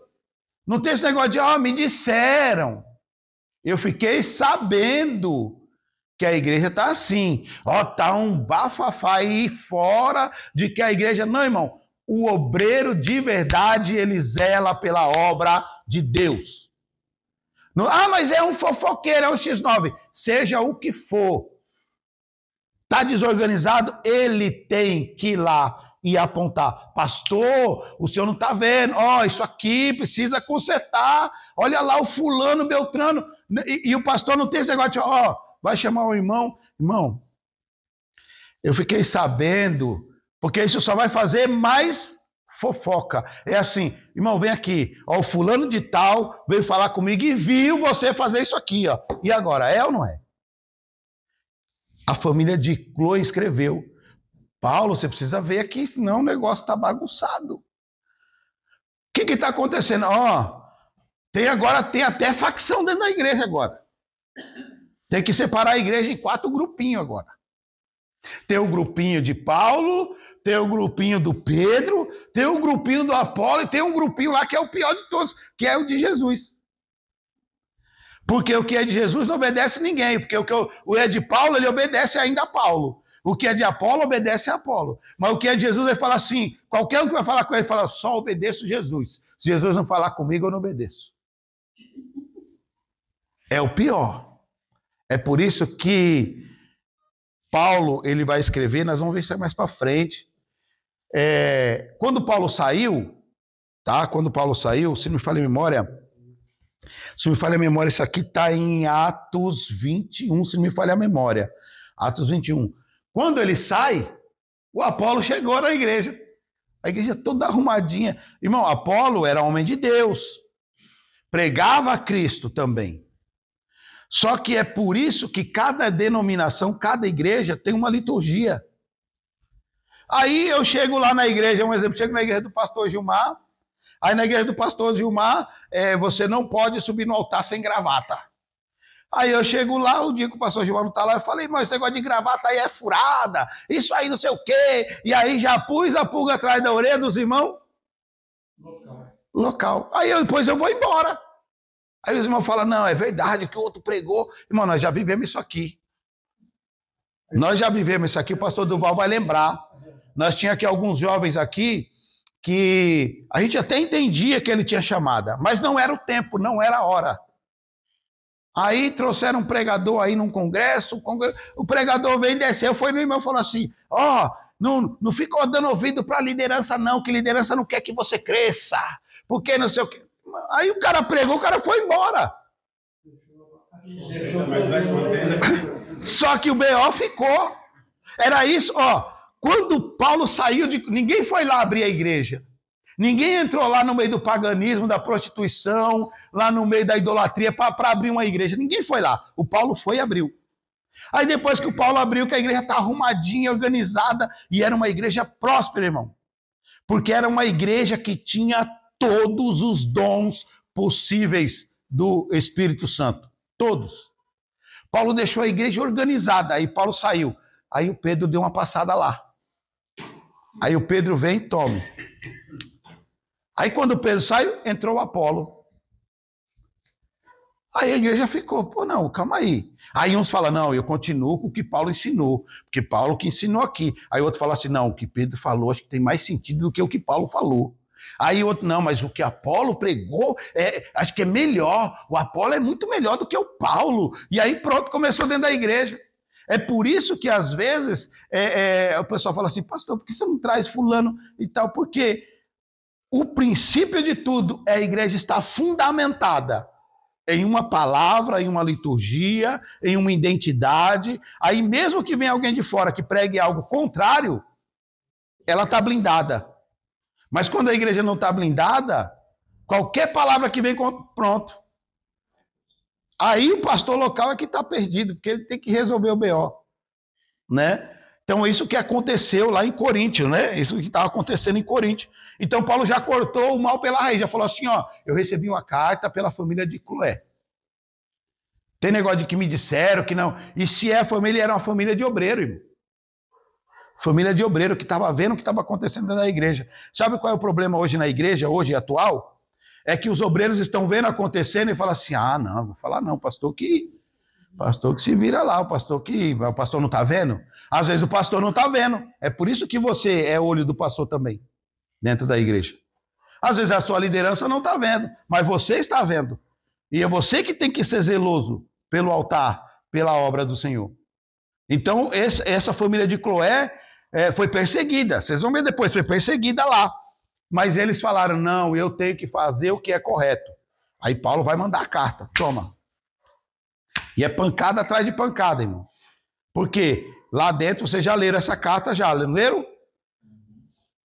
Não tem esse negócio de, me disseram. Eu fiquei sabendo que a igreja está assim. Tá um bafafá aí fora de que a igreja... Não, irmão. O obreiro de verdade, ele zela pela obra de Deus. Não, mas é um fofoqueiro, é um X9. Seja o que for. Está desorganizado, ele tem que ir lá e apontar. Pastor, o senhor não está vendo. Isso aqui precisa consertar. Olha lá o fulano, beltrano. E o pastor não tem esse negócio de, vai chamar o irmão. Irmão, eu fiquei sabendo, porque isso só vai fazer mais fofoca. É assim, irmão, vem aqui. O fulano de tal veio falar comigo e viu você fazer isso aqui. E agora, é ou não é? A família de Chloe escreveu, Paulo, você precisa ver aqui, senão o negócio está bagunçado. O que está acontecendo? Tem até facção dentro da igreja agora. Tem que separar a igreja em 4 grupinhos agora. Tem o grupinho de Paulo, tem o grupinho do Pedro, tem o grupinho do Apolo e tem um grupinho lá que é o pior de todos, que é o de Jesus. Porque o que é de Jesus não obedece ninguém, porque o que é de Paulo, ele obedece ainda a Paulo. O que é de Apolo, obedece a Apolo. Mas o que é de Jesus, ele fala assim, qualquer um que vai falar com ele, fala, só obedeço Jesus. Se Jesus não falar comigo, eu não obedeço. É o pior. É por isso que Paulo, ele vai escrever, nós vamos ver isso mais para frente. Quando Paulo saiu, tá? Quando Paulo saiu, se não me falha a memória, isso aqui está em Atos 21, se não me falha a memória. Atos 21. Quando ele sai, o Apolo chegou na igreja. A igreja toda arrumadinha. Irmão, Apolo era homem de Deus. Pregava a Cristo também. Só que é por isso que cada denominação, cada igreja tem uma liturgia. Aí eu chego lá na igreja, um exemplo, chego na igreja do pastor Gilmar. Aí na igreja do pastor Gilmar, você não pode subir no altar sem gravata. Aí eu chego lá, o dia que o pastor Gilmar não está lá, eu falei, mas esse negócio de gravata aí é furada, isso aí não sei o quê. E aí já pus a pulga atrás da orelha dos irmãos. Local. Aí depois eu vou embora. Aí os irmãos falam, não, é verdade, o que o outro pregou. Irmão, nós já vivemos isso aqui. O pastor Duval vai lembrar. Nós tínhamos aqui alguns jovens aqui, que a gente até entendia que ele tinha chamada, mas não era o tempo, não era a hora. Aí trouxeram um pregador aí num congresso, o pregador veio e desceu, foi no irmão e falou assim, não fica dando ouvido para a liderança não, que liderança não quer que você cresça, porque não sei o quê. Aí o cara pregou, o cara foi embora. Só que o B.O. ficou. Era isso, quando Paulo saiu, ninguém foi lá abrir a igreja. Ninguém entrou lá no meio do paganismo, da prostituição, lá no meio da idolatria para abrir uma igreja. Ninguém foi lá. O Paulo foi e abriu. Aí depois que o Paulo abriu, que a igreja está arrumadinha, organizada, e era uma igreja próspera, irmão. Porque era uma igreja que tinha todos os dons possíveis do Espírito Santo. Todos. Paulo deixou a igreja organizada, aí Paulo saiu. Aí o Pedro deu uma passada lá. Aí o Pedro vem e toma. Aí quando o Pedro saiu, entrou o Apolo. Aí a igreja ficou, não, calma aí. Aí uns falam, não, eu continuo com o que Paulo ensinou, porque Paulo que ensinou aqui. Aí outro fala assim, não, o que Pedro falou acho que tem mais sentido do que o que Paulo falou. Aí outro, não, mas o que Apolo pregou, acho que é melhor. O Apolo é muito melhor do que o Paulo. E aí pronto, começou dentro da igreja. É por isso que às vezes o pessoal fala assim, pastor, por que você não traz fulano e tal? Porque o princípio de tudo é a igreja estar fundamentada em uma palavra, em uma liturgia, em uma identidade. Aí mesmo que venha alguém de fora que pregue algo contrário, ela está blindada. Mas quando a igreja não está blindada, Qualquer palavra que vem, pronto. Aí o pastor local é que está perdido, porque ele tem que resolver o BO, né? Então, isso que aconteceu lá em Coríntios, né? Isso que estava acontecendo em Coríntios. Então, Paulo já cortou o mal pela raiz, já falou assim, ó, eu recebi uma carta pela família de Cloé. Tem negócio de que me disseram que não. E se é família, era uma família de obreiro, irmão. Família de obreiro que estava vendo o que estava acontecendo na igreja. Sabe qual é o problema hoje na igreja, hoje atual? É que os obreiros estão vendo acontecendo e falam assim, ah, não, vou falar não, pastor que se vira lá, o pastor não está vendo. Às vezes o pastor não está vendo. É por isso que você é olho do pastor também, dentro da igreja. Às vezes a sua liderança não está vendo, mas você está vendo. E é você que tem que ser zeloso pelo altar, pela obra do Senhor. Então, essa família de Cloé foi perseguida. Vocês vão ver depois, foi perseguida lá. Mas eles falaram, não, eu tenho que fazer o que é correto. Aí Paulo vai mandar a carta, toma. E é pancada atrás de pancada, irmão. Porque lá dentro, vocês já leram essa carta, já leram?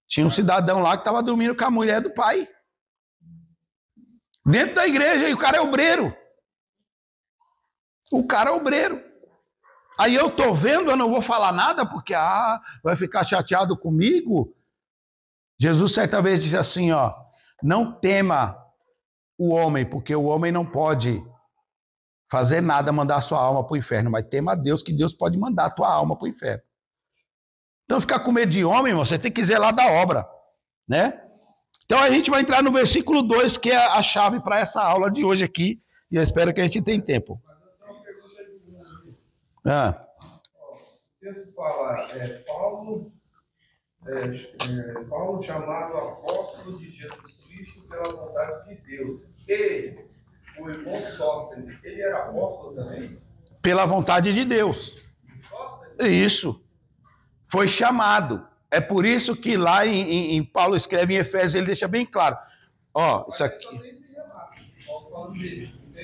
Tinha um cidadão lá que estava dormindo com a mulher do pai. Dentro da igreja, e o cara é obreiro. O cara é obreiro. Aí eu estou vendo, eu não vou falar nada, porque vai ficar chateado comigo. Jesus certa vez disse assim, ó, não tema o homem, porque o homem não pode fazer nada, mandar a sua alma para o inferno, mas tema a Deus, que Deus pode mandar a tua alma para o inferno. Então ficar com medo de homem, irmão, você tem que zelar da obra, né? Então a gente vai entrar no versículo 2, que é a chave para essa aula de hoje aqui, e eu espero que a gente tenha tempo. O texto fala, Paulo chamado apóstolo de Jesus Cristo pela vontade de Deus. E o irmão Sóstenes, ele era apóstolo também? Pela vontade de Deus. Isso. Foi chamado. É por isso que lá em Paulo escreve em Efésios, ele deixa bem claro. Ó, isso aqui.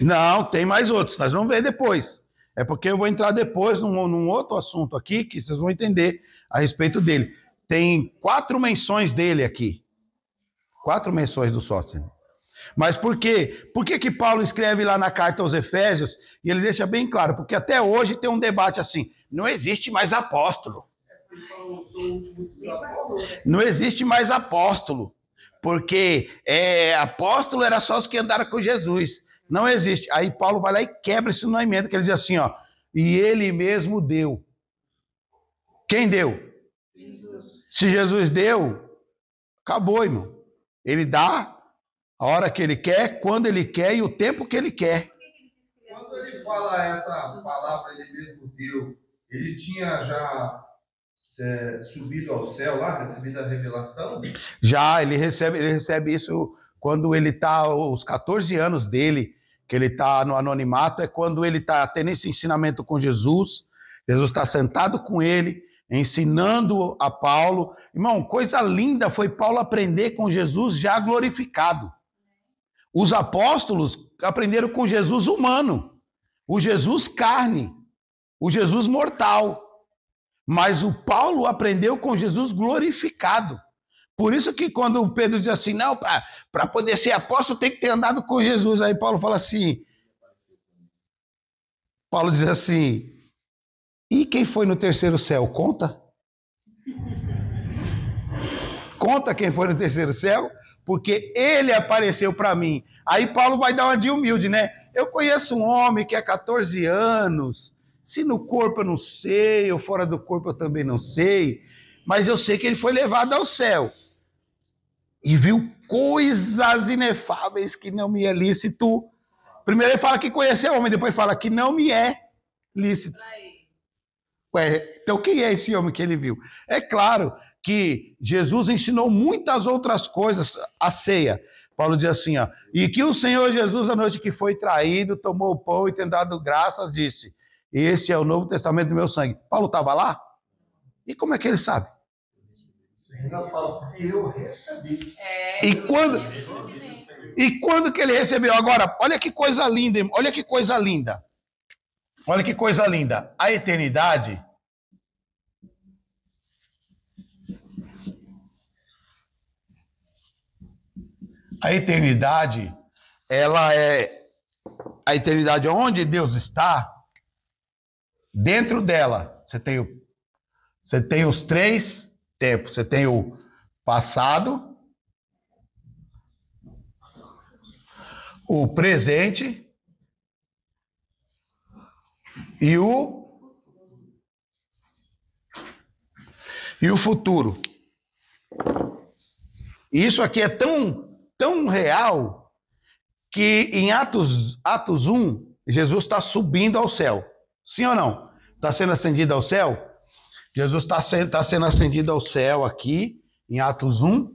Não, tem mais outros. Nós vamos ver depois. É porque eu vou entrar depois num outro assunto aqui, que vocês vão entender a respeito dele. Tem 4 menções dele aqui. 4 menções do Sóstenes. Mas por quê? Por que Paulo escreve lá na carta aos Efésios, e ele deixa bem claro, porque até hoje tem um debate assim, não existe mais apóstolo. Não existe mais apóstolo, porque apóstolo era só os que andaram com Jesus. Não existe. Aí Paulo vai lá e quebra isso na emenda, que ele diz assim, ó, e ele mesmo deu. Quem deu? Jesus. Se Jesus deu, acabou, irmão. Ele dá a hora que ele quer, quando ele quer e o tempo que ele quer. Quando ele fala essa palavra, ele mesmo deu, ele tinha já subido ao céu lá, recebido a revelação? Já, ele recebe isso quando ele está, os 14 anos dele, que ele está no anonimato, é quando ele está tendo esse ensinamento com Jesus. Jesus está sentado com ele, ensinando a Paulo. Irmão, coisa linda foi Paulo aprender com Jesus já glorificado. Os apóstolos aprenderam com Jesus humano, o Jesus carne, o Jesus mortal. Mas o Paulo aprendeu com Jesus glorificado. Por isso que quando o Pedro diz assim, não, para poder ser apóstolo tem que ter andado com Jesus. Aí Paulo fala assim, Paulo diz assim, e quem foi no terceiro céu? Conta? Conta quem foi no terceiro céu? Porque ele apareceu para mim. Aí Paulo vai dar uma de humilde, né? Eu conheço um homem que há 14 anos, se no corpo eu não sei, ou fora do corpo eu também não sei, mas eu sei que ele foi levado ao céu. E viu coisas inefáveis que não me é lícito. Primeiro ele fala que conheceu o homem, depois fala que não me é lícito. Ué, então quem é esse homem que ele viu? É claro que Jesus ensinou muitas outras coisas, a ceia. Paulo diz assim, ó, e que o Senhor Jesus, a noite que foi traído, tomou o pão e tendo dado graças, disse, este é o Novo Testamento do meu sangue. Paulo estava lá? E como é que ele sabe? Eu recebi. E quando que ele recebeu? Agora, olha que coisa linda, olha que coisa linda. Olha que coisa linda. A eternidade A eternidade, ela é a eternidade onde Deus está. Dentro dela, você tem os 3 tempos. Você tem o passado, o presente e o futuro. Isso aqui é tão real que em Atos 1, Jesus está subindo ao céu. Sim ou não? Está sendo ascendido ao céu? Jesus está sendo ascendido ao céu aqui, em Atos 1.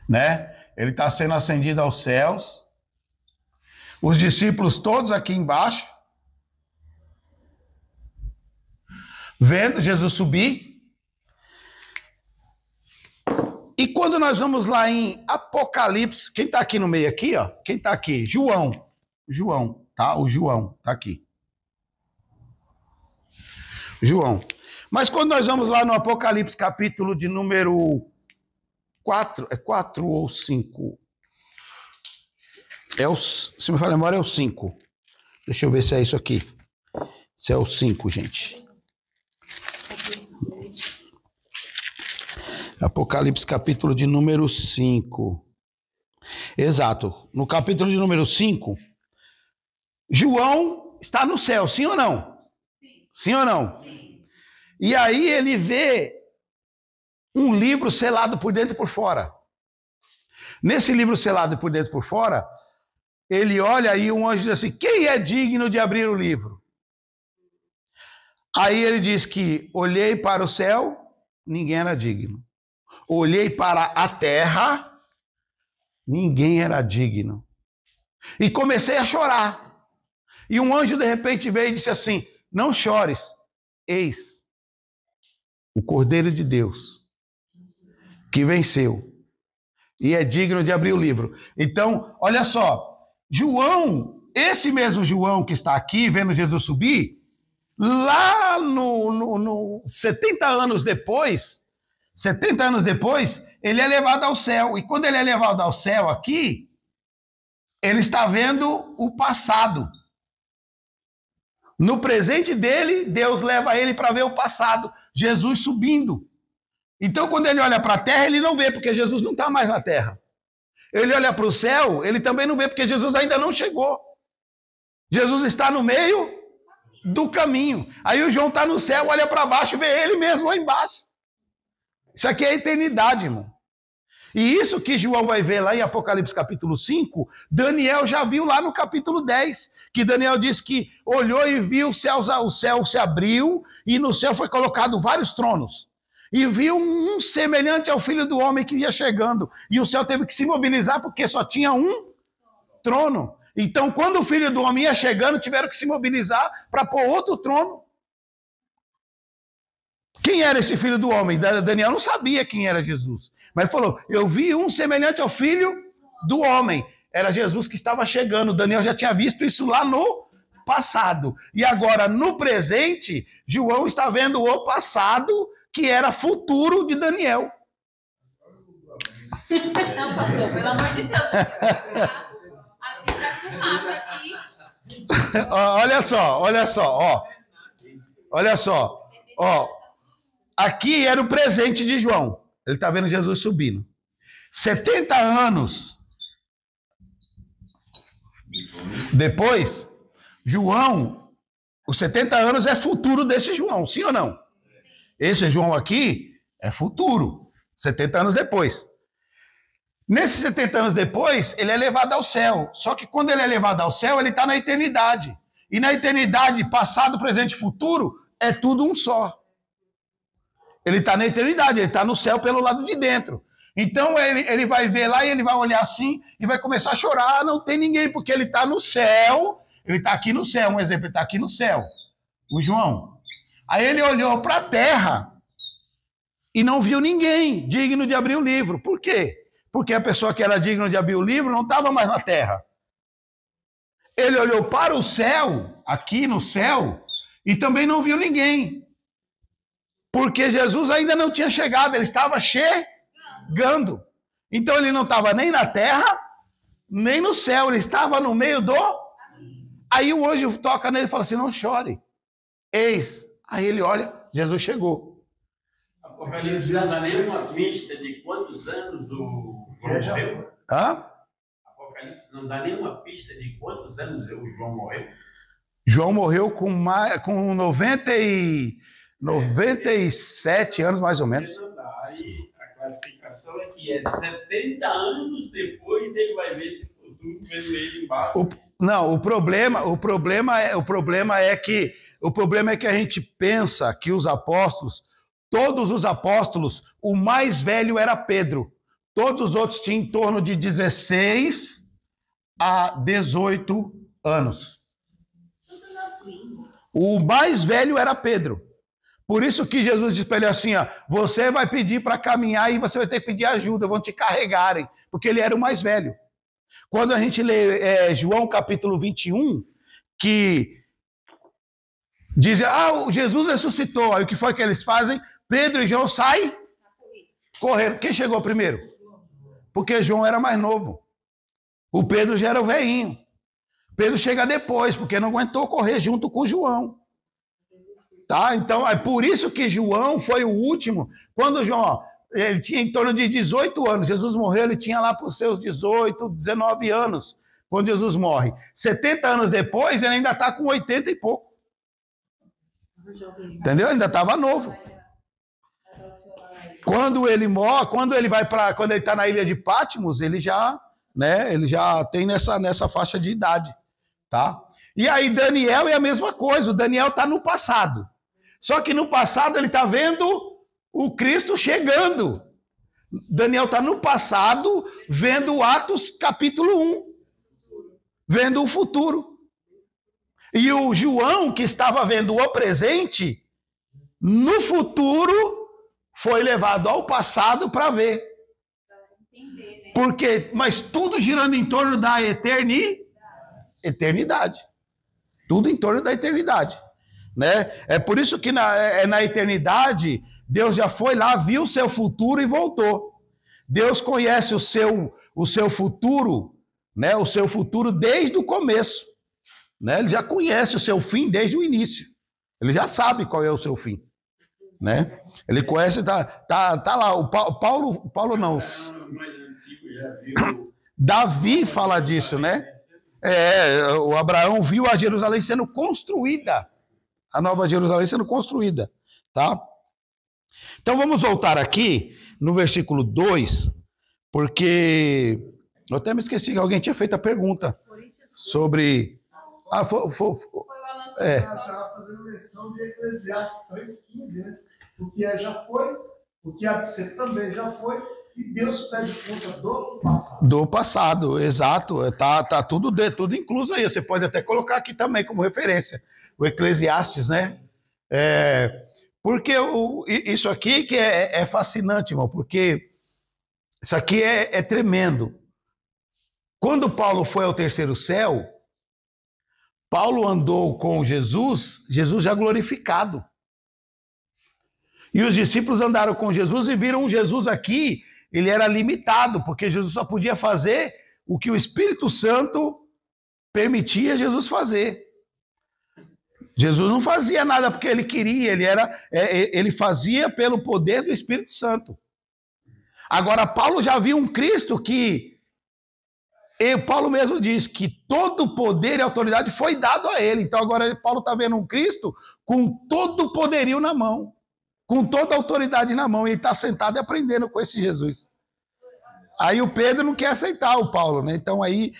Né? Ele está sendo ascendido aos céus. Os discípulos todos aqui embaixo, vendo Jesus subir. E quando nós vamos lá em Apocalipse, quem está aqui no meio aqui, ó? Quem está aqui? João, tá? O João está aqui. João. Mas quando nós vamos lá no Apocalipse, capítulo de número 4, é 4 ou 5? Se me falar a memória, é o 5. Deixa eu ver se é isso aqui. Se é o 5, gente. Apocalipse, capítulo de número 5. Exato. No capítulo de número 5, João está no céu, sim ou não? Sim ou não? Sim. E aí ele vê um livro selado por dentro e por fora. Nesse livro selado por dentro e por fora, ele olha e um anjo diz assim: quem é digno de abrir o livro? Aí ele diz que olhei para o céu, ninguém era digno. Olhei para a terra, ninguém era digno. E comecei a chorar. E um anjo de repente veio e disse assim: não chores, eis o Cordeiro de Deus, que venceu, e é digno de abrir o livro. Então, olha só, João, esse mesmo João que está aqui, vendo Jesus subir, lá no 70 anos depois, ele é levado ao céu. E quando ele é levado ao céu aqui, ele está vendo o passado. No presente dele, Deus leva ele para ver o passado. Jesus subindo. Então, quando ele olha para a terra, ele não vê, porque Jesus não está mais na terra. Ele olha para o céu, ele também não vê, porque Jesus ainda não chegou. Jesus está no meio do caminho. Aí o João está no céu, olha para baixo e vê ele mesmo lá embaixo. Isso aqui é a eternidade, irmão. E isso que João vai ver lá em Apocalipse capítulo 5, Daniel já viu lá no capítulo 10, que Daniel disse que olhou e viu o céu se abriu, e no céu foi colocado vários tronos. E viu um semelhante ao Filho do Homem que ia chegando. E o céu teve que se mobilizar porque só tinha um trono. Então, quando o Filho do Homem ia chegando, tiveram que se mobilizar para pôr outro trono. Quem era esse Filho do Homem? Daniel não sabia quem era Jesus. Mas falou, eu vi um semelhante ao Filho do Homem. Era Jesus que estava chegando. Daniel já tinha visto isso lá no passado. E agora, no presente, João está vendo o passado, que era futuro de Daniel. Não, pastor, pelo amor de Deus. Assim já fumaça aqui. Olha só. Ó, aqui era o presente de João. Ele está vendo Jesus subindo. 70 anos depois, João, os 70 anos é futuro desse João, sim ou não? Esse João aqui é futuro, 70 anos depois. Nesses 70 anos depois, ele é levado ao céu. Só que quando ele é levado ao céu, ele está na eternidade. E na eternidade, passado, presente e futuro, é tudo um só. Ele está na eternidade, ele está no céu pelo lado de dentro. Então ele vai ver lá e ele vai olhar assim e vai começar a chorar. Ah, não tem ninguém, porque ele está no céu. Ele está aqui no céu, um exemplo, ele está aqui no céu. O João. Aí ele olhou para a terra e não viu ninguém digno de abrir o livro. Por quê? Porque a pessoa que era digna de abrir o livro não estava mais na terra. Ele olhou para o céu, aqui no céu, e também não viu ninguém. Porque Jesus ainda não tinha chegado, ele estava chegando. Então ele não estava nem na terra, nem no céu, ele estava no meio do... Aí o anjo toca nele e fala assim, não chore. Eis. Aí ele olha, Jesus chegou. Apocalipse não dá nenhuma pista de quantos anos o João morreu? Hã? Apocalipse não dá nenhuma pista de quantos anos o João morreu? João morreu com 97 anos, mais ou menos. Aí a classificação é que 70 anos depois ele vai ver esse futuro vendo ele embaixo. O problema é que a gente pensa que os apóstolos, todos os apóstolos, o mais velho era Pedro. Todos os outros tinham em torno de 16 a 18 anos. O mais velho era Pedro. Por isso que Jesus disse para ele assim, ó, você vai pedir para caminhar e você vai ter que pedir ajuda, vão te carregarem, porque ele era o mais velho. Quando a gente lê João capítulo 21, que diz, Jesus ressuscitou, aí o que foi que eles fazem? Pedro e João saem correndo. Quem chegou primeiro? Porque João era mais novo. O Pedro já era o velhinho. Pedro chega depois, porque não aguentou correr junto com João. Tá? Então, é por isso que João foi o último. Quando João, ele tinha em torno de 18 anos, Jesus morreu, ele tinha lá para os seus 18, 19 anos, quando Jesus morre. 70 anos depois, ele ainda está com 80 e pouco. Entendeu? Ele ainda estava novo. Quando ele morre, quando ele está na ilha de Patmos, ele já tem nessa faixa de idade. Tá? E aí Daniel é a mesma coisa, o Daniel está no passado. Só que no passado ele está vendo o Cristo chegando. Daniel está no passado vendo Atos capítulo 1, vendo o futuro. E o João, que estava vendo o presente, no futuro foi levado ao passado para ver. Mas tudo girando em torno da eternidade. Tudo em torno da eternidade. Né? É por isso que na eternidade, Deus já foi lá, viu o seu futuro e voltou. Deus conhece o seu futuro, né? O seu futuro desde o começo. Né? Ele já conhece o seu fim desde o início. Ele já sabe qual é o seu fim. Né? Ele conhece, tá lá. O Paulo não. Davi fala disso, né? O Abraão viu a Jerusalém sendo construída. A nova Jerusalém sendo construída. Tá? Então vamos voltar aqui no versículo 2, porque eu até me esqueci que alguém tinha feito a pergunta sobre... Estava fazendo menção de Eclesiastes 3,15, né? O que já foi, o que há de ser também já foi, e Deus pede conta do passado. Do passado, exato. Tá tudo incluso aí. Você pode até colocar aqui também como referência. O Eclesiastes, né? Porque isso aqui que é fascinante, irmão, porque isso aqui é tremendo. Quando Paulo foi ao terceiro céu, Paulo andou com Jesus já glorificado. E os discípulos andaram com Jesus e viram Jesus aqui, ele era limitado, porque Jesus só podia fazer o que o Espírito Santo permitia Jesus fazer. Jesus não fazia nada porque ele queria, ele fazia pelo poder do Espírito Santo. Agora, Paulo já viu um Cristo que, Paulo mesmo diz que todo poder e autoridade foi dado a ele. Então agora Paulo está vendo um Cristo com todo o poderio na mão, com toda a autoridade na mão, e ele está sentado e aprendendo com esse Jesus. Aí o Pedro não quer aceitar o Paulo, né? Então aí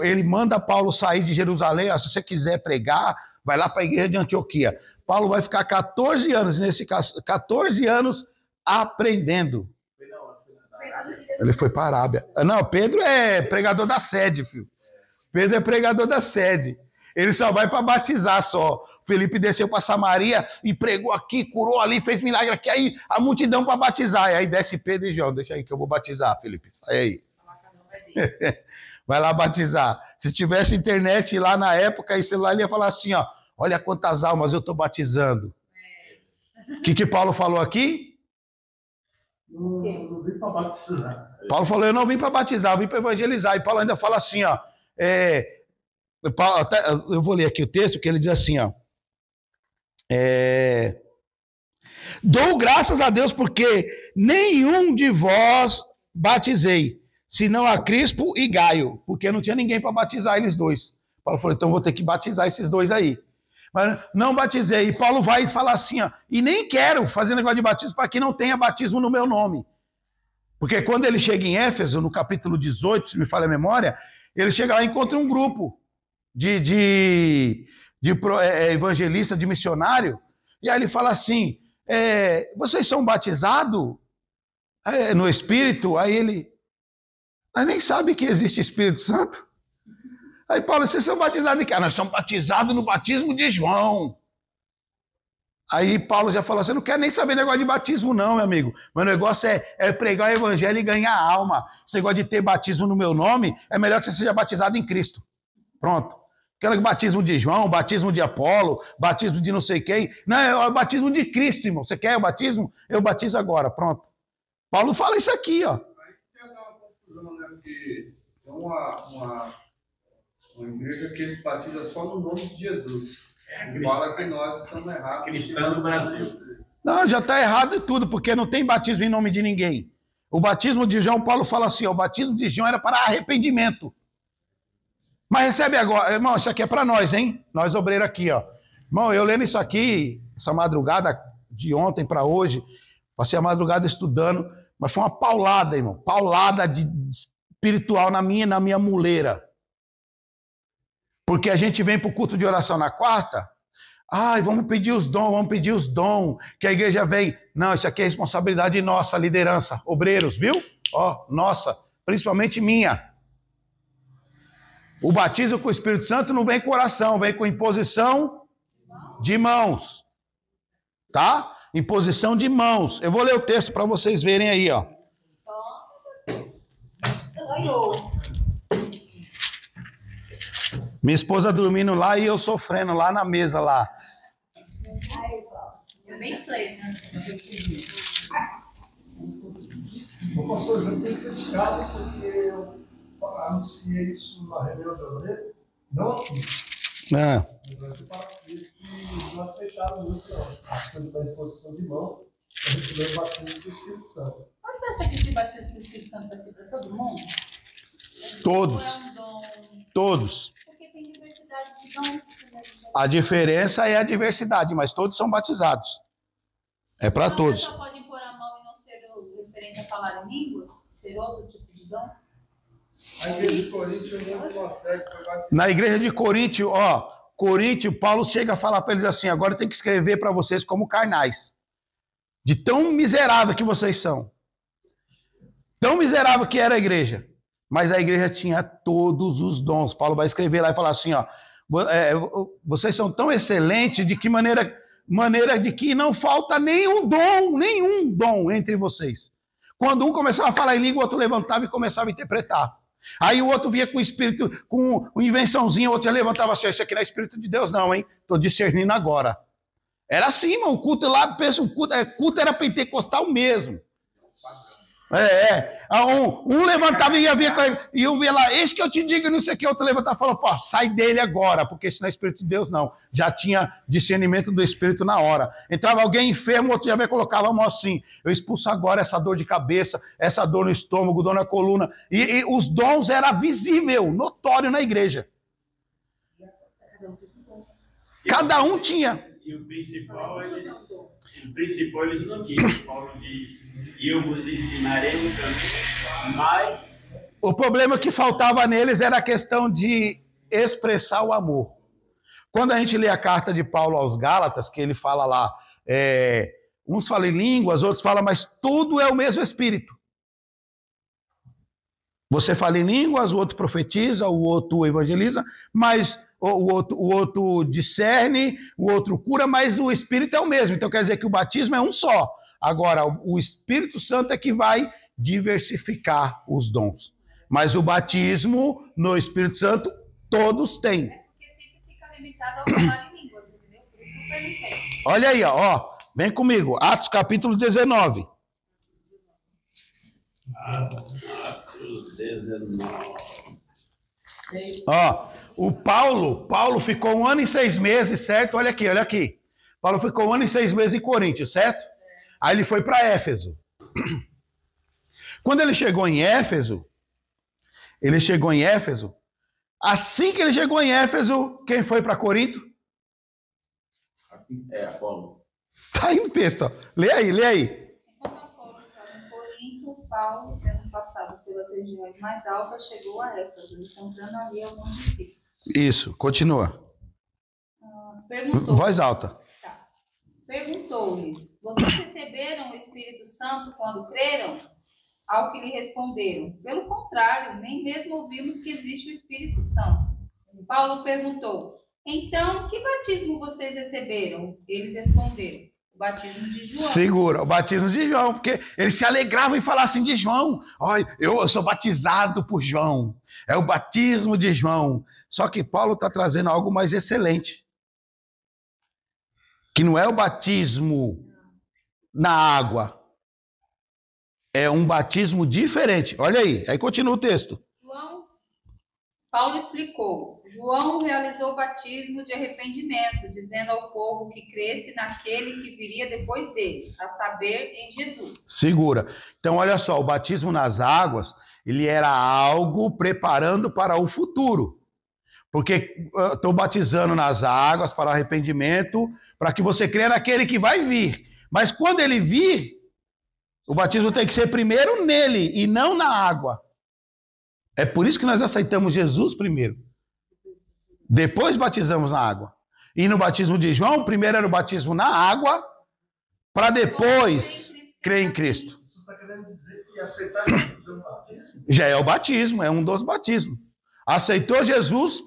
ele manda Paulo sair de Jerusalém, se você quiser pregar, vai lá para a igreja de Antioquia. Paulo vai ficar 14 anos, nesse caso, 14 anos aprendendo. Ele foi para a Arábia. Não, Pedro é pregador da sede, filho. Pedro é pregador da sede. Ele só vai para batizar só. Felipe desceu para Samaria e pregou aqui, curou ali, fez milagre aqui. Aí a multidão para batizar. E aí desce Pedro e João. Deixa aí que eu vou batizar, Felipe. Sai aí. Vai lá batizar. Se tivesse internet lá na época, e celular, ele ia falar assim, ó, olha quantas almas eu estou batizando. O que Paulo falou aqui? Não vim para batizar. Paulo falou, eu não vim para batizar, eu vim para evangelizar. E Paulo ainda fala assim, ó, eu vou ler aqui o texto, que ele diz assim, ó, dou graças a Deus porque nenhum de vós batizei, senão a Crispo e Gaio, porque não tinha ninguém para batizar eles dois. Paulo falou, então vou ter que batizar esses dois aí. Mas não batizei. E Paulo vai falar assim, ó, e nem quero fazer negócio de batismo para que não tenha batismo no meu nome. Porque quando ele chega em Éfeso, no capítulo 18, se me falha a memória, ele chega lá e encontra um grupo de evangelista, de missionário, e aí ele fala assim, vocês são batizados no Espírito? Aí ele nem sabe que existe Espírito Santo. Aí Paulo, vocês são batizados de quê? Nós somos batizados no batismo de João. Aí Paulo já falou assim, eu não quero nem saber negócio de batismo não, meu amigo. Meu negócio é pregar o evangelho e ganhar alma. Esse negócio de ter batismo no meu nome, é melhor que você seja batizado em Cristo. Pronto. Quero batismo de João, batismo de Apolo, batismo de não sei quem. Não, é o batismo de Cristo, irmão. Você quer o batismo? Eu batizo agora, pronto. Paulo fala isso aqui, ó. Aí tem uma confusão, né? Porque é uma igreja que eles batizam só no nome de Jesus. Fala que nós estamos errados. Cristão do Brasil. Não, já está errado tudo, porque não tem batismo em nome de ninguém. O batismo de João, Paulo fala assim, ó, o batismo de João era para arrependimento. Mas recebe agora, irmão, isso aqui é para nós, hein? Nós obreiros aqui, ó. Irmão, eu lendo isso aqui, essa madrugada de ontem para hoje, passei a madrugada estudando, mas foi uma paulada, irmão, paulada espiritual na minha muleira. Porque a gente vem para o culto de oração na quarta, vamos pedir os dons, que a igreja vem. Não, isso aqui é responsabilidade nossa, liderança, obreiros, viu? Ó, nossa, principalmente minha. O batismo com o Espírito Santo não vem com oração, vem com imposição de mãos. Tá? Imposição de mãos. Eu vou ler o texto para vocês verem aí, ó. Minha esposa dormindo lá e eu sofrendo lá na mesa lá. Eu nem play, né? O pastor já tem criticado porque eu anunciei isso na reunião da obreira, não aqui. Mas eles que não aceitaram muito as coisas da imposição de mão para receber o batismo do Espírito Santo. Mas você acha que esse batismo do Espírito Santo vai ser para todo mundo? Todos. Porque tem diversidade de dons. A diferença é a diversidade, mas todos são batizados. É para todos. Você só pode pôr a mão e não ser referente a falar em línguas? Ser outro tipo de dom? A igreja de Coríntio não consegue pegar. Na igreja de Coríntio, Paulo chega a falar para eles assim, agora tem que escrever para vocês como carnais. De tão miserável que vocês são. Tão miserável que era a igreja. Mas a igreja tinha todos os dons. Paulo vai escrever lá e falar assim, vocês são tão excelentes de que maneira de que não falta nenhum dom entre vocês. Quando um começava a falar em língua, o outro levantava e começava a interpretar. Aí o outro vinha com o espírito, com uma invençãozinha, o outro já levantava assim, isso aqui não é espírito de Deus não, hein? Estou discernindo agora. Era assim, mano, o culto lá, pensa, o culto era pentecostal mesmo. Um levantava e eu via lá, esse que eu te digo, não sei o que, outro levantava e falou, pô, sai dele agora, porque isso não é Espírito de Deus, não. Já tinha discernimento do Espírito na hora. Entrava alguém enfermo, outro já colocava a mão assim, eu expulso agora essa dor de cabeça, essa dor no estômago, dor na coluna, e os dons era visível, notório na igreja. Cada um tinha. E o principal eles não tinham. Paulo diz, e eu vos ensinarei um caminho, mas... O problema que faltava neles era a questão de expressar o amor. Quando a gente lê a carta de Paulo aos Gálatas, que ele fala lá, uns falam em línguas, outros falam, mas tudo é o mesmo Espírito. Você fala em línguas, o outro profetiza, o outro evangeliza, mas o outro discerne, o outro cura, mas o Espírito é o mesmo. Então quer dizer que o batismo é um só. Agora, o Espírito Santo é que vai diversificar os dons. Mas o batismo no Espírito Santo, todos têm. Porque sempre fica limitado ao falar em línguas, entendeu? Por isso que eu perguntei. Olha aí, vem comigo. Atos capítulo 19. Atos 19. Ó, o Paulo ficou 1 ano e 6 meses, certo? Olha aqui, olha aqui. Paulo ficou 1 ano e 6 meses em Coríntios, certo? Aí ele foi para Éfeso. Quando ele chegou em Éfeso, assim que ele chegou em Éfeso, quem foi para Corinto? Assim, Apolo. Tá aí no texto, ó. Lê aí. Enquanto Apolo estava em Corinto, Paulo, tendo passado pelas regiões mais altas, chegou a Éfeso, encontrando ali alguns discípulos. Isso, continua. Voz alta. Tá. Perguntou-lhes: vocês receberam o Espírito Santo quando creram? Ao que lhe responderam: pelo contrário, nem mesmo ouvimos que existe o Espírito Santo. Paulo perguntou: então, que batismo vocês receberam? Eles responderam: o batismo de João. Segura, o batismo de João, porque eles se alegravam em falar assim de João. Olha, eu sou batizado por João. É o batismo de João. Só que Paulo está trazendo algo mais excelente. Que não é o batismo na água. É um batismo diferente. Olha aí continua o texto. Paulo explicou: João realizou o batismo de arrependimento, dizendo ao povo que cresce naquele que viria depois dele, a saber, em Jesus. Segura. Então, olha só, o batismo nas águas, ele era algo preparando para o futuro. Porque eu estou batizando nas águas para arrependimento, para que você creia naquele que vai vir. Mas quando ele vir, o batismo tem que ser primeiro nele e não na água. É por isso que nós aceitamos Jesus primeiro. Depois batizamos na água. E no batismo de João, primeiro era o batismo na água, para depois crer em Cristo. Você está querendo dizer que aceitar Jesus é um batismo? Já é o batismo, é um dos batismos. Aceitou Jesus,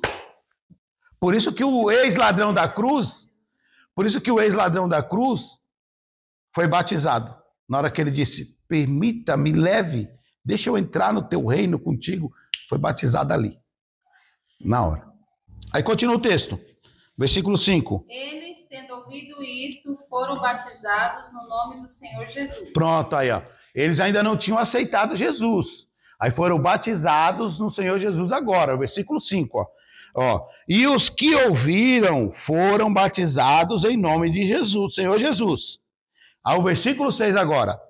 por isso que o ex-ladrão da cruz, foi batizado. Na hora que ele disse: permita-me, leve, deixa eu entrar no teu reino contigo, foi batizado ali. Na hora. Aí continua o texto. Versículo 5. Eles, tendo ouvido isto, foram batizados no nome do Senhor Jesus. Pronto, aí, ó. Eles ainda não tinham aceitado Jesus. Aí foram batizados no Senhor Jesus agora. Versículo 5, ó. E os que ouviram foram batizados em nome de Jesus, Senhor Jesus. Ao versículo 6 agora.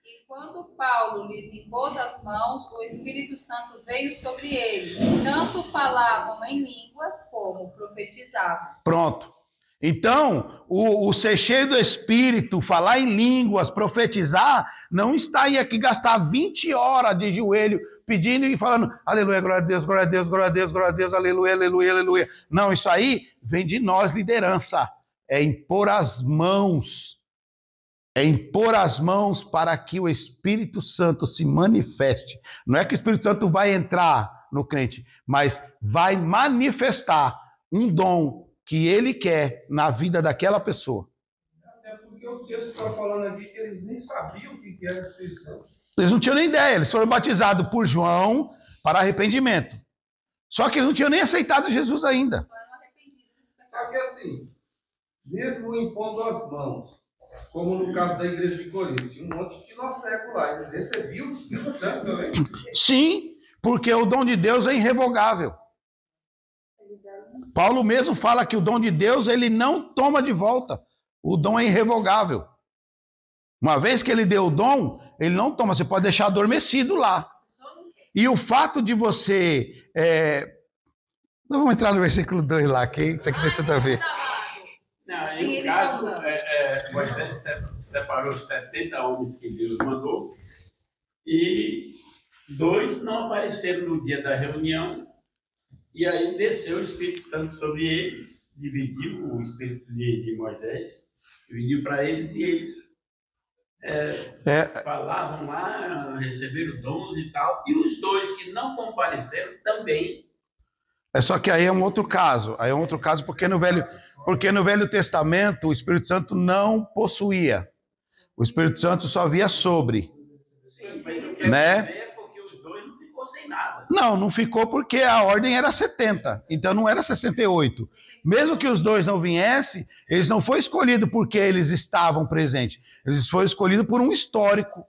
E quando Paulo lhes impôs as mãos, o Espírito Santo veio sobre eles, e tanto falavam em línguas como profetizavam. Pronto. Então, o ser cheio do Espírito, falar em línguas, profetizar, não está aí aqui gastar 20 horas de joelho, pedindo e falando, aleluia, glória a Deus, glória a Deus, glória a Deus, glória a Deus, aleluia, aleluia, aleluia. Não, isso aí vem de nós, liderança. É impor as mãos. É impor as mãos para que o Espírito Santo se manifeste. Não é que o Espírito Santo vai entrar no crente, mas vai manifestar um dom que ele quer na vida daquela pessoa. Até porque o texto está falando aqui que eles nem sabiam o que era o Espírito Santo. Eles não tinham nem ideia, eles foram batizados por João para arrependimento. Só que eles não tinham nem aceitado Jesus ainda. Só que assim, mesmo impondo as mãos, como no caso da igreja de Corinto, tinha um monte de gnocego lá, eles recebiam o Espírito Santo também. Sim, porque o dom de Deus é irrevogável. Paulo mesmo fala que o dom de Deus ele não toma de volta. O dom é irrevogável. Uma vez que ele deu o dom, ele não toma. Você pode deixar adormecido lá. E o fato de você... Não vamos entrar no versículo 2 lá, que isso aqui tem tudo a ver. Não, em caso, Moisés separou 70 homens que Deus mandou e 2 não apareceram no dia da reunião. E aí desceu o Espírito Santo sobre eles, dividiu o Espírito de Moisés, dividiu para eles e eles falavam lá, receberam dons e tal. E os 2 que não compareceram também. Só que aí é um outro caso. Aí é um outro caso porque no Velho Testamento o Espírito Santo não possuía. O Espírito Santo só via sobre. Sim, né? Não ficou porque a ordem era 70, então não era 68. Mesmo que os 2 não viessem, eles não foram escolhidos porque eles estavam presentes. Eles foram escolhidos por um histórico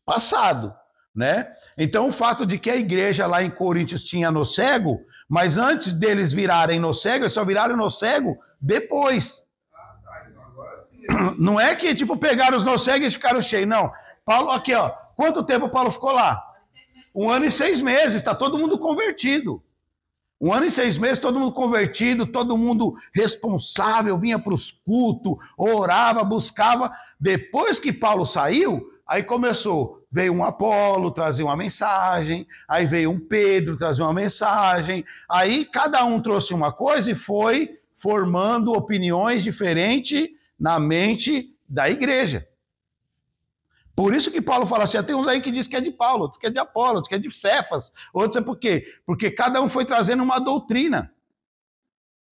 passado. né? Então, o fato de que a igreja lá em Coríntios tinha nó cego, mas antes deles virarem nó cego, eles só viraram nó cego depois. Não é que, tipo, pegaram os nó cegos e ficaram cheios, não. Paulo, aqui, ó, quanto tempo Paulo ficou lá? 1 ano e 6 meses, está todo mundo convertido. 1 ano e 6 meses, todo mundo convertido, todo mundo responsável, vinha para os cultos, orava, buscava. Depois que Paulo saiu, aí começou, veio um Apolo trazer uma mensagem, aí veio um Pedro trazer uma mensagem, aí cada um trouxe uma coisa e foi formando opiniões diferentes na mente da igreja. Por isso que Paulo fala assim, tem uns aí que diz que é de Paulo, outros que é de Apolo, outros que é de Cefas, outros é por quê? Porque cada um foi trazendo uma doutrina.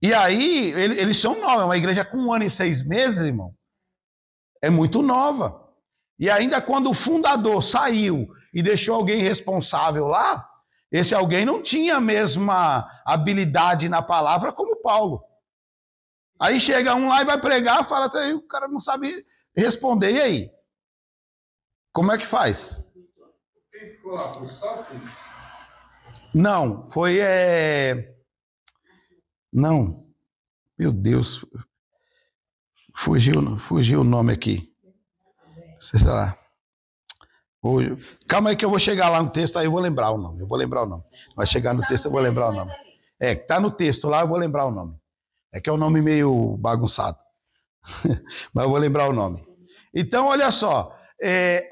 E aí, eles são novos, é uma igreja com 1 ano e 6 meses, irmão, é muito nova. E ainda quando o fundador saiu e deixou alguém responsável lá, esse alguém não tinha a mesma habilidade na palavra como Paulo. Aí chega um lá e vai pregar, fala, até o cara não sabe responder, e aí? Como é que faz? Quem ficou lá? Foi Sóstenes? Não, foi... Não. Meu Deus. Fugiu o nome aqui. Sei lá. Calma aí que eu vou chegar lá no texto, aí eu vou lembrar o nome. Vai chegar no texto, eu vou lembrar o nome. Tá no texto lá, eu vou lembrar o nome. É que é um nome meio bagunçado. Mas eu vou lembrar o nome. Então, olha só.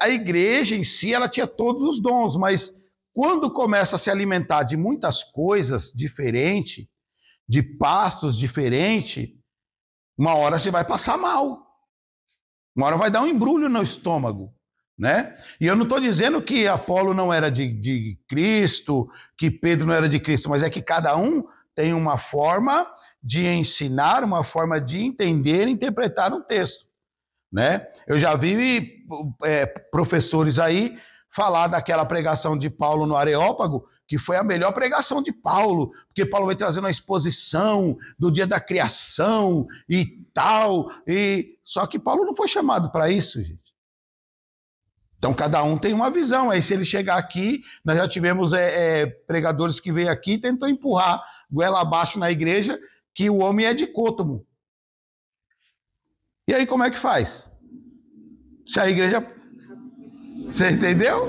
A igreja em si, ela tinha todos os dons, mas quando começa a se alimentar de muitas coisas diferentes, de pastos diferentes, uma hora você vai passar mal. Uma hora vai dar um embrulho no estômago, né? E eu não estou dizendo que Apolo não era de Cristo, que Pedro não era de Cristo, mas é que cada um tem uma forma de ensinar, uma forma de entender e interpretar um texto, né? Eu já vi professores aí falar daquela pregação de Paulo no Areópago, que foi a melhor pregação de Paulo, porque Paulo vai trazendo a exposição do dia da criação e tal, só que Paulo não foi chamado para isso, gente. Então cada um tem uma visão, aí se ele chegar aqui, nós já tivemos pregadores que veio aqui e tentou empurrar goela abaixo na igreja que o homem é dicótomo. E aí como é que faz? Se a igreja... Você entendeu?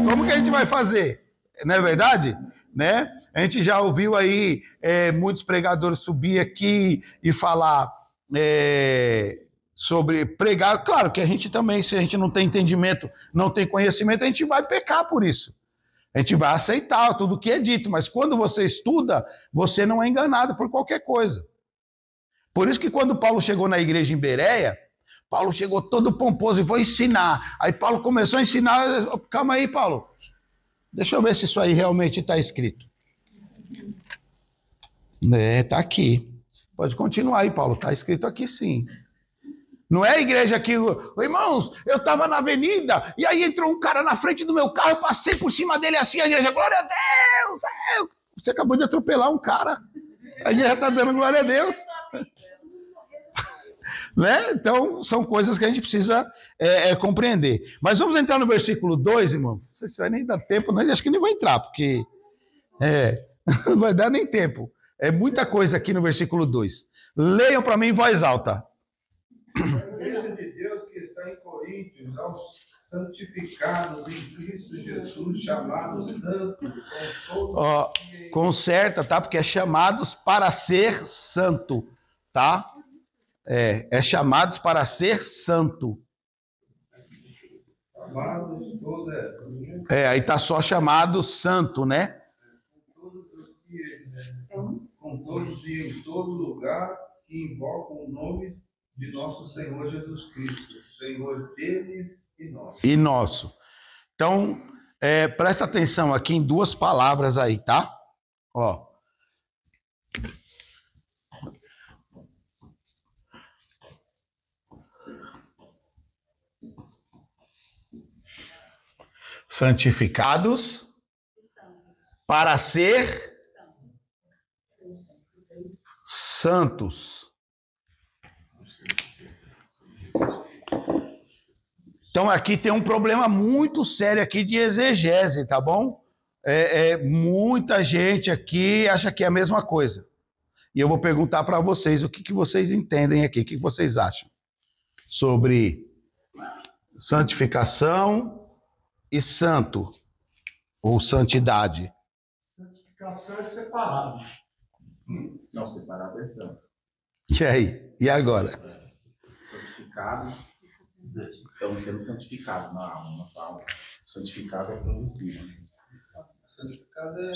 Como que a gente vai fazer? Não é verdade? Né? A gente já ouviu aí muitos pregadores subir aqui e falar sobre pregar. Claro que a gente também, se a gente não tem entendimento, não tem conhecimento, a gente vai pecar por isso. A gente vai aceitar tudo que é dito, mas quando você estuda, você não é enganado por qualquer coisa. Por isso que quando Paulo chegou na igreja em Bereia, Paulo chegou todo pomposo e foi ensinar. Aí Paulo começou a ensinar. Calma aí, Paulo. Deixa eu ver se isso aí realmente está escrito. Está aqui. Pode continuar aí, Paulo. Está escrito aqui sim. Não é a igreja que... Irmãos, eu estava na avenida e aí entrou um cara na frente do meu carro, eu passei por cima dele assim, a igreja, glória a Deus! Você acabou de atropelar um cara. A igreja está dando glória a Deus. Né? Então, são coisas que a gente precisa compreender. Mas vamos entrar no versículo 2, irmão. Não sei se vai nem dar tempo, não. Acho que nem vai entrar, porque não vai dar nem tempo. É muita coisa aqui no versículo 2. Leiam para mim em voz alta. A igreja de Deus que está em Coríntios, aos santificados em Cristo Jesus, chamados santos, com todos conserta, tá? Porque é chamados para ser santo, tá? Chamados para ser santo. Aí tá só chamado santo, né? Com todos e em todo lugar que invocam o nome de nosso Senhor Jesus Cristo, Senhor deles e nosso. E nosso. Então, presta atenção aqui em duas palavras aí, tá? Ó. Santificados para ser santos. Então aqui tem um problema muito sério aqui de exegese, tá bom? Muita gente aqui acha que é a mesma coisa. E eu vou perguntar para vocês o que vocês entendem aqui, o que vocês acham sobre santificação e santo, ou santidade. Santificação é separado. Não, separado é santo. E aí? E agora? Santificado, estamos sendo santificados na alma, nossa alma. Santificado é produzido. Santificado é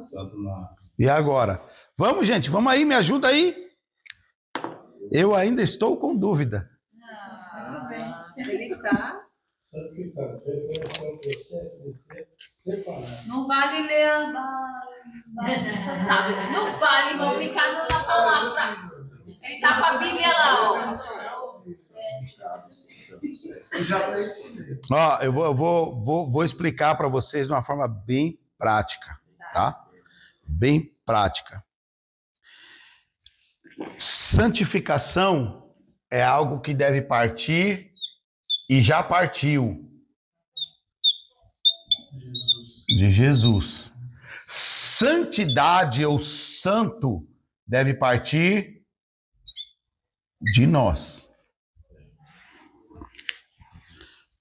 santo na... E agora? Vamos, gente, vamos aí, me ajuda aí. Eu ainda estou com dúvida. Tudo bem. Ele está... Não vale ler não vale, vão brincar na palavra. Ele tá com a Bíblia lá, ó. Eu vou explicar para vocês de uma forma bem prática, tá? Bem prática. Santificação é algo que deve partir e já partiu de Jesus. Santidade ou santo deve partir de nós.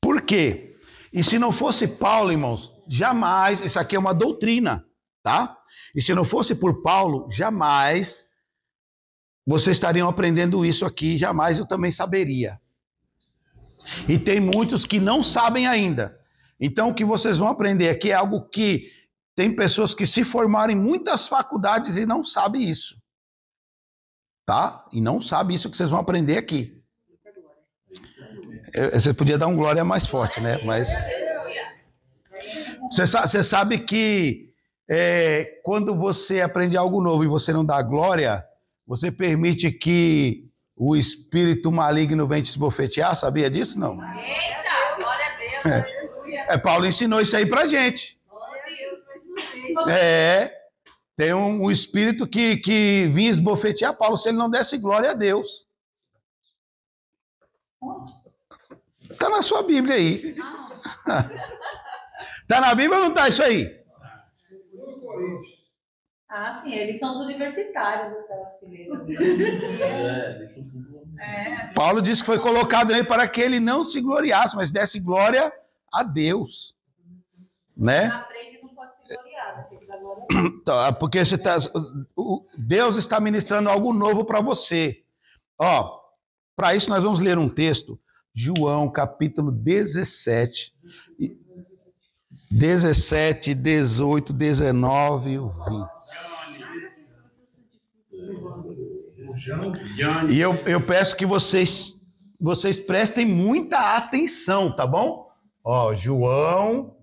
Por quê? E se não fosse Paulo, irmãos, jamais, isso aqui é uma doutrina, tá? E se não fosse por Paulo, jamais vocês estariam aprendendo isso aqui, jamais eu também saberia. E tem muitos que não sabem ainda. Então o que vocês vão aprender aqui é algo que tem pessoas que se formaram em muitas faculdades e não sabem isso. Tá? E não sabem isso que vocês vão aprender aqui. Você podia dar um glória mais forte, né? Mas você sabe que quando você aprende algo novo e você não dá glória, você permite que o espírito maligno venha te esbofetear, sabia disso? Não? Eita, glória a Deus, aleluia. Paulo ensinou isso aí pra gente. Glória a Deus, mais uma vez. Tem um espírito que vinha esbofetear Paulo se ele não desse glória a Deus. Tá na sua Bíblia aí. Tá na Bíblia ou não tá isso aí? Ah, sim, eles são os universitários daquelas fileiras. Paulo disse que foi colocado nele para que ele não se gloriasse, mas desse glória a Deus. Né? Aprende não pode se gloriar, tem que dar glória a Deus. Porque Deus está ministrando algo novo para você. Ó, para isso nós vamos ler um texto, João capítulo 17, 17, 18, 19 e 20. E eu peço que vocês prestem muita atenção, tá bom? Ó, João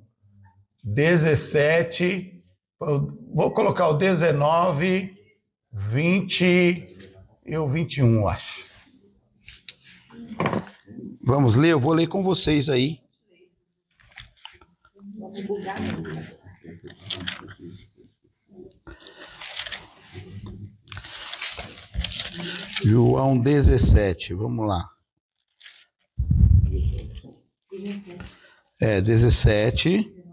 17, vou colocar o 19, 20 e o 21, acho. Vamos ler? Eu vou ler com vocês aí. João 17, vamos lá. 17.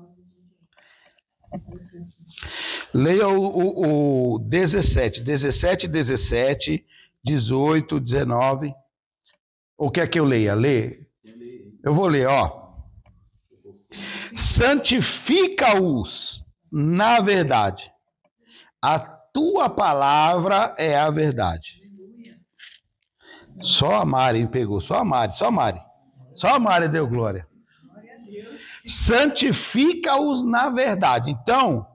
Leia o 17, 17, 18, 19. Ou quer que eu leia? Lê. Eu vou ler, ó. Santifica-os na verdade. A tua palavra é a verdade. Só a Mari pegou, só a Mari. Só a Mari deu glória. Santifica-os na verdade. Então,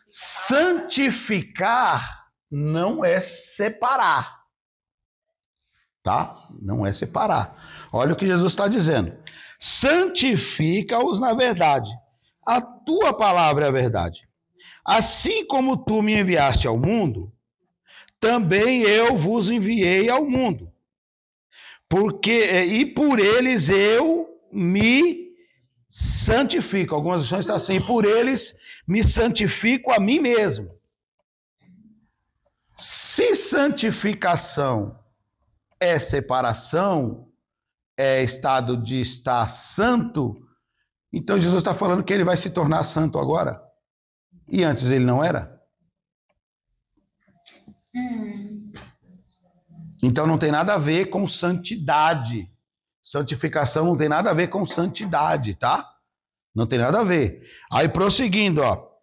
santificar não é separar. Tá? Não é separar. Olha o que Jesus está dizendo. Santifica-os na verdade. A tua palavra é a verdade. Assim como tu me enviaste ao mundo, também eu vos enviei ao mundo. E por eles eu me santifico. Algumas versões estão assim, por eles me santifico a mim mesmo. Se santificação é separação, é estado de estar santo, então Jesus está falando que ele vai se tornar santo agora. E antes ele não era? Então não tem nada a ver com santidade. Santificação não tem nada a ver com santidade, tá? Não tem nada a ver. Aí prosseguindo, ó.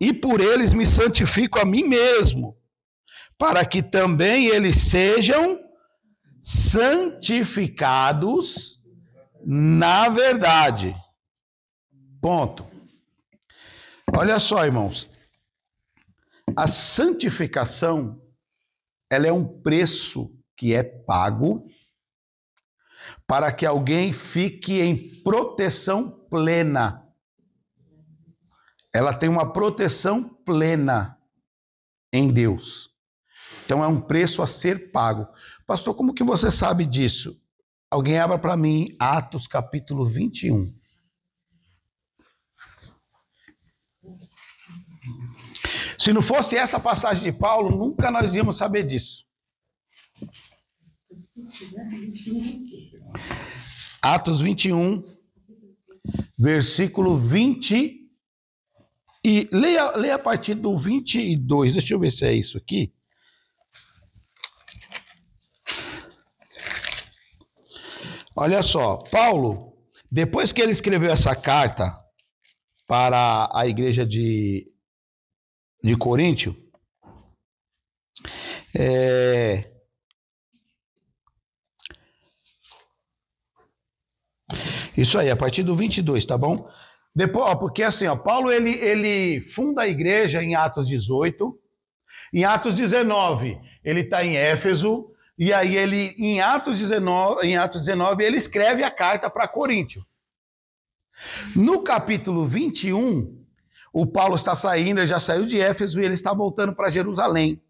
E por eles me santifico a mim mesmo, para que também eles sejam santificados na verdade. Ponto. Olha só, irmãos. A santificação, ela é um preço que é pago para que alguém fique em proteção plena. Ela tem uma proteção plena em Deus. Então é um preço a ser pago. Pastor, como que você sabe disso? Alguém abra para mim Atos capítulo 21. Se não fosse essa passagem de Paulo, nunca nós íamos saber disso. Atos 21, versículo 20. E leia a partir do 22. Deixa eu ver se é isso aqui. Olha só, Paulo, depois que ele escreveu essa carta para a igreja de Coríntio, isso aí, a partir do 22, tá bom? Depois, porque assim, Paulo ele funda a igreja em Atos 18, em Atos 19 ele está em Éfeso, e aí ele em Atos 19 ele escreve a carta para Coríntio. No capítulo 21, o Paulo está saindo, ele já saiu de Éfeso e ele está voltando para Jerusalém.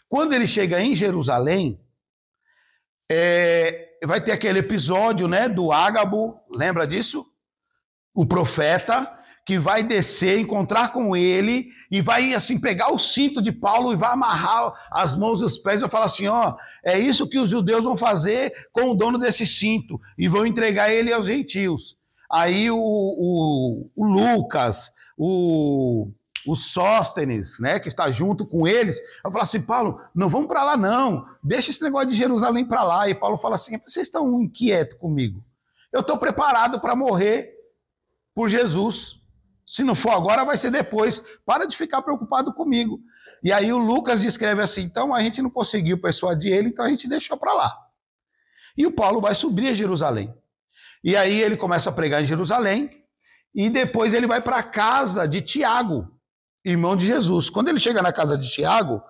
Quando ele chega em Jerusalém, vai ter aquele episódio, né, do Ágabo, lembra disso? O profeta que vai descer, encontrar com ele e vai assim pegar o cinto de Paulo e vai amarrar as mãos e os pés e vai falar assim, é isso que os judeus vão fazer com o dono desse cinto e vão entregar ele aos gentios. Aí o Lucas, o Sóstenes, né, que está junto com eles, vai falar assim, Paulo, não vamos para lá não, deixa esse negócio de Jerusalém para lá. E Paulo fala assim, vocês estão inquietos comigo? Eu estou preparado para morrer por Jesus. Se não for agora, vai ser depois. Para de ficar preocupado comigo. E aí o Lucas descreve assim, então a gente não conseguiu persuadir ele, então a gente deixou para lá. E o Paulo vai subir a Jerusalém. E aí ele começa a pregar em Jerusalém, e depois ele vai para a casa de Tiago, irmão de Jesus. Quando ele chega na casa de Tiago,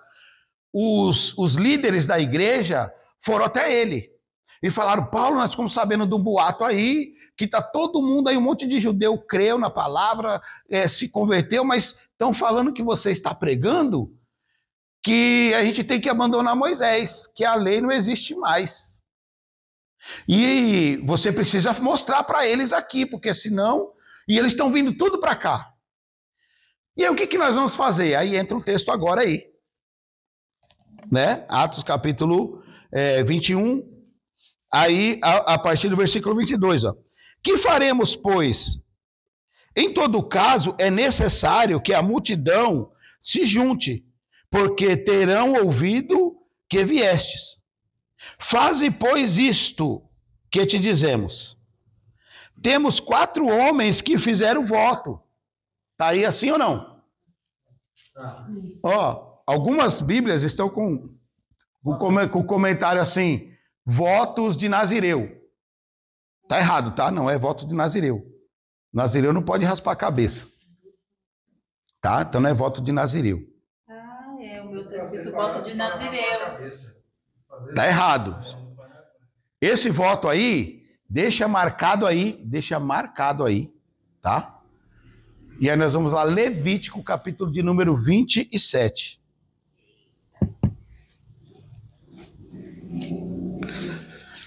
os líderes da igreja foram até ele e falaram, Paulo, nós ficamos sabendo de um boato aí, que está todo mundo aí, um monte de judeu creu na palavra, se converteu, mas estão falando que você está pregando que a gente tem que abandonar Moisés, que a lei não existe mais. E você precisa mostrar para eles aqui, porque senão... E eles estão vindo tudo para cá. E aí o que nós vamos fazer? Aí entra o texto agora aí. Né? Atos capítulo 21, aí a partir do versículo 22. Ó. Que faremos, pois? Em todo caso, é necessário que a multidão se junte, porque terão ouvido que viestes. Faze, pois, isto que te dizemos. Temos 4 homens que fizeram voto. Está aí assim ou não? Algumas Bíblias estão com comentário assim, votos de Nazireu. Está errado, tá? Não é voto de Nazireu. Nazireu não pode raspar a cabeça. Tá? Então não é voto de Nazireu. O meu está escrito voto de Nazireu. Está errado. Esse voto aí... Deixa marcado aí, tá? E aí nós vamos lá, Levítico, capítulo de número 27.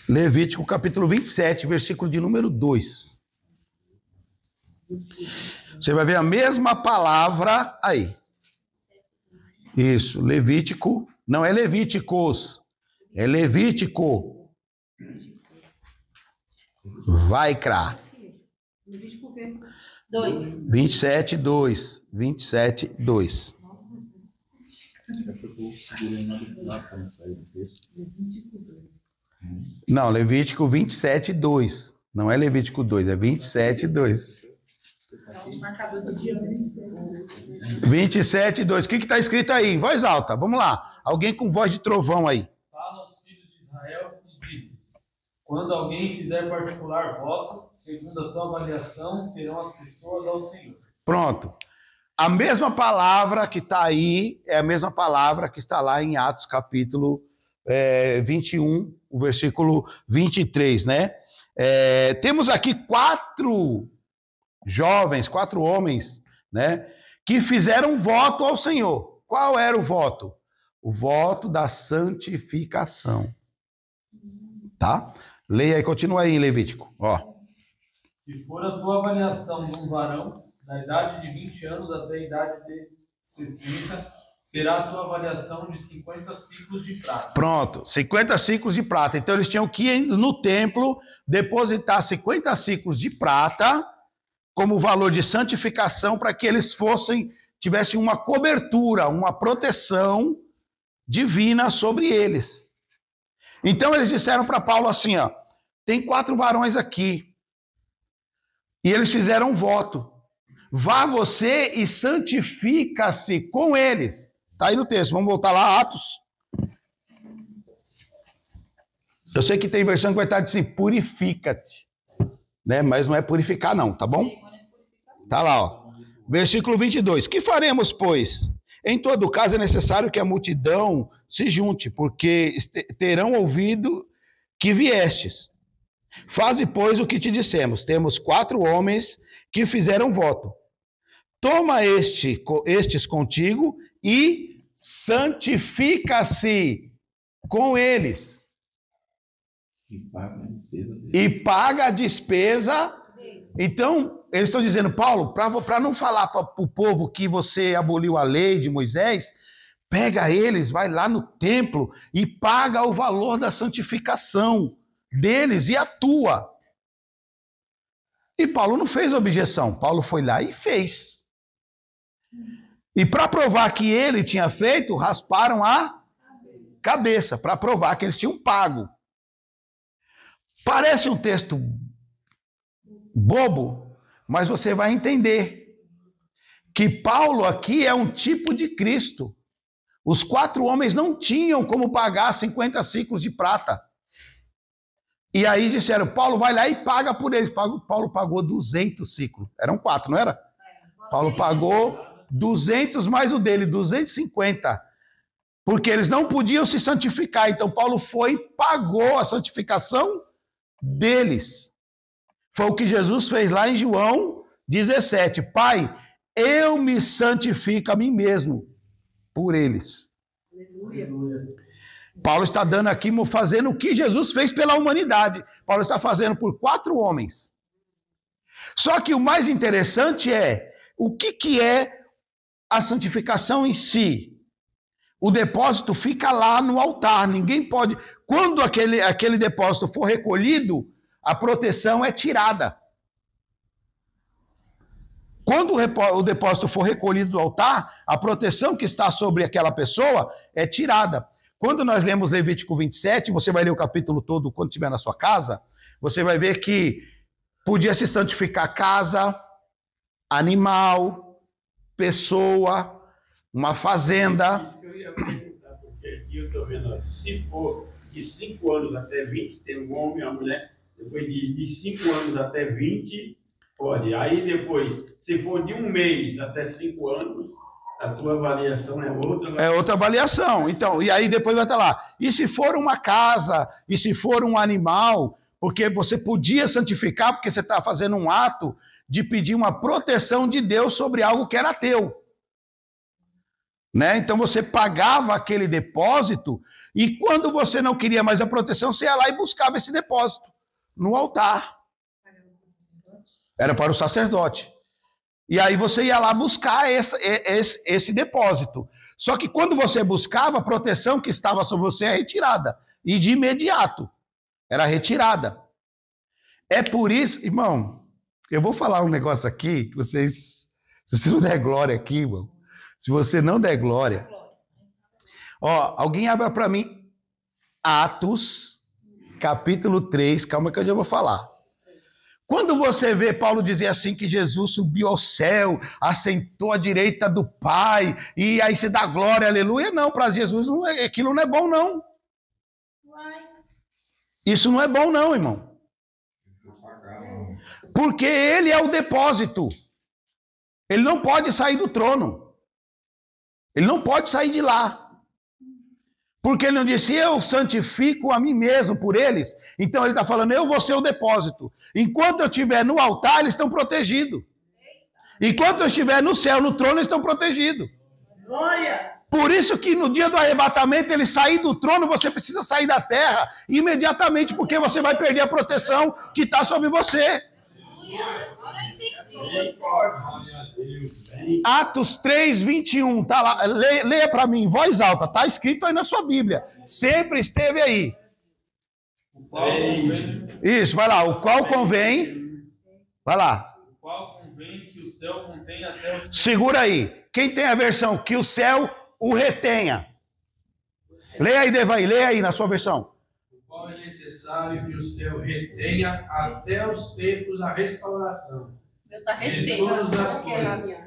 Levítico, capítulo 27, versículo de número 2. Você vai ver a mesma palavra aí. Isso, Levítico, não é Levíticos, é Levítico. Vaikra. 27, 2. 27, 2. Não, Levítico 27, 2. Não é Levítico 2, é 27, 2. 27, 2. O que está escrito aí? Em voz alta. Vamos lá. Alguém com voz de trovão aí. Fala aos filhos de Israel e diz-lhes: quando alguém fizer particular voto, segundo a tua avaliação, serão as pessoas ao Senhor. Pronto. A mesma palavra que está aí é a mesma palavra que está lá em Atos capítulo 21, o versículo 23, né? Temos aqui 4 jovens, 4 homens, né? Que fizeram voto ao Senhor. Qual era o voto? O voto da santificação. Tá? Leia aí, continua aí em Levítico. Ó. Se for a tua avaliação de um varão, da idade de 20 anos até a idade de 60, será a tua avaliação de 50 ciclos de prata. Pronto, 50 ciclos de prata. Então eles tinham que ir no templo depositar 50 ciclos de prata como valor de santificação para que eles tivessem uma cobertura, uma proteção divina sobre eles. Então eles disseram para Paulo assim, ó, tem 4 varões aqui. E eles fizeram um voto. Vá você e santifica-se com eles. Está aí no texto, vamos voltar lá, Atos. Eu sei que tem versão que vai estar assim, purifica-te. Né? Mas não é purificar não, tá bom? Tá lá, ó. Versículo 22. Que faremos, pois? Em todo caso é necessário que a multidão se junte, porque terão ouvido que viestes. Faze, pois, o que te dissemos. Temos 4 homens que fizeram voto. Toma estes contigo e santifica-se com eles. E paga a despesa. Então, eles estão dizendo, Paulo, para não falar para o povo que você aboliu a lei de Moisés, pega eles, vai lá no templo e paga o valor da santificação deles e atua. E Paulo não fez objeção. Paulo foi lá e fez. E para provar que ele tinha feito, rasparam a cabeça, para provar que eles tinham pago. Parece um texto bobo, mas você vai entender que Paulo aqui é um tipo de Cristo. Os 4 homens não tinham como pagar 50 ciclos de prata. E aí disseram, Paulo vai lá e paga por eles. Paulo pagou 200 ciclos. Eram 4, não era? Paulo pagou 200 mais o dele, 250. Porque eles não podiam se santificar. Então Paulo foi e pagou a santificação deles. Foi o que Jesus fez lá em João 17. Pai, eu me santifico a mim mesmo por eles. Aleluia. Paulo está dando aqui, fazendo o que Jesus fez pela humanidade. Paulo está fazendo por 4 homens. Só que o mais interessante é, o que é a santificação em si? O depósito fica lá no altar, ninguém pode... Quando aquele depósito for recolhido, a proteção é tirada. Quando o depósito for recolhido do altar, a proteção que está sobre aquela pessoa é tirada. Quando nós lemos Levítico 27, você vai ler o capítulo todo quando estiver na sua casa, você vai ver que podia se santificar casa, animal, pessoa, uma fazenda. Isso que eu ia perguntar, porque aqui eu estou vendo, se for de 5 anos até 20, tem um homem e uma mulher, depois de 5 anos até 20, pode. Aí depois, se for de 1 mês até 5 anos, a tua avaliação é outra. É outra avaliação. Então, e aí depois vai estar lá. E se for uma casa, e se for um animal, porque você podia santificar, porque você está fazendo um ato de pedir uma proteção de Deus sobre algo que era teu. Né? Então você pagava aquele depósito, e quando você não queria mais a proteção, você ia lá e buscava esse depósito no altar. Era para o sacerdote. E aí você ia lá buscar esse depósito. Só que quando você buscava, a proteção que estava sobre você é retirada. E de imediato. Era retirada. É por isso, irmão, eu vou falar um negócio aqui que vocês, se você não der glória aqui, irmão, se você não der glória, ó, alguém abra para mim Atos, capítulo 3, calma que eu já vou falar. Quando você vê Paulo dizer assim que Jesus subiu ao céu, assentou à direita do Pai, e aí você dá glória, aleluia, não, para Jesus aquilo não é bom não. Isso não é bom não, irmão. Porque ele é o depósito. Ele não pode sair do trono. Ele não pode sair de lá. Porque ele não disse, eu santifico a mim mesmo por eles. Então ele está falando, eu vou ser o depósito. Enquanto eu estiver no altar, eles estão protegidos. Enquanto eu estiver no céu, no trono, eles estão protegidos. Glória! Por isso que no dia do arrebatamento, ele sair do trono, você precisa sair da terra imediatamente, porque você vai perder a proteção que está sobre você. Atos 3, 21, tá lá, leia para mim em voz alta, tá escrito aí na sua Bíblia, sempre esteve aí. Isso, vai lá, o qual convém, vai lá. O qual convém que o céu contenha até os... Segura aí, quem tem a versão que o céu o retenha? Leia aí, Devaí, leia aí na sua versão. O qual é necessário que o céu retenha até os tempos da restauração. De todas as coisas,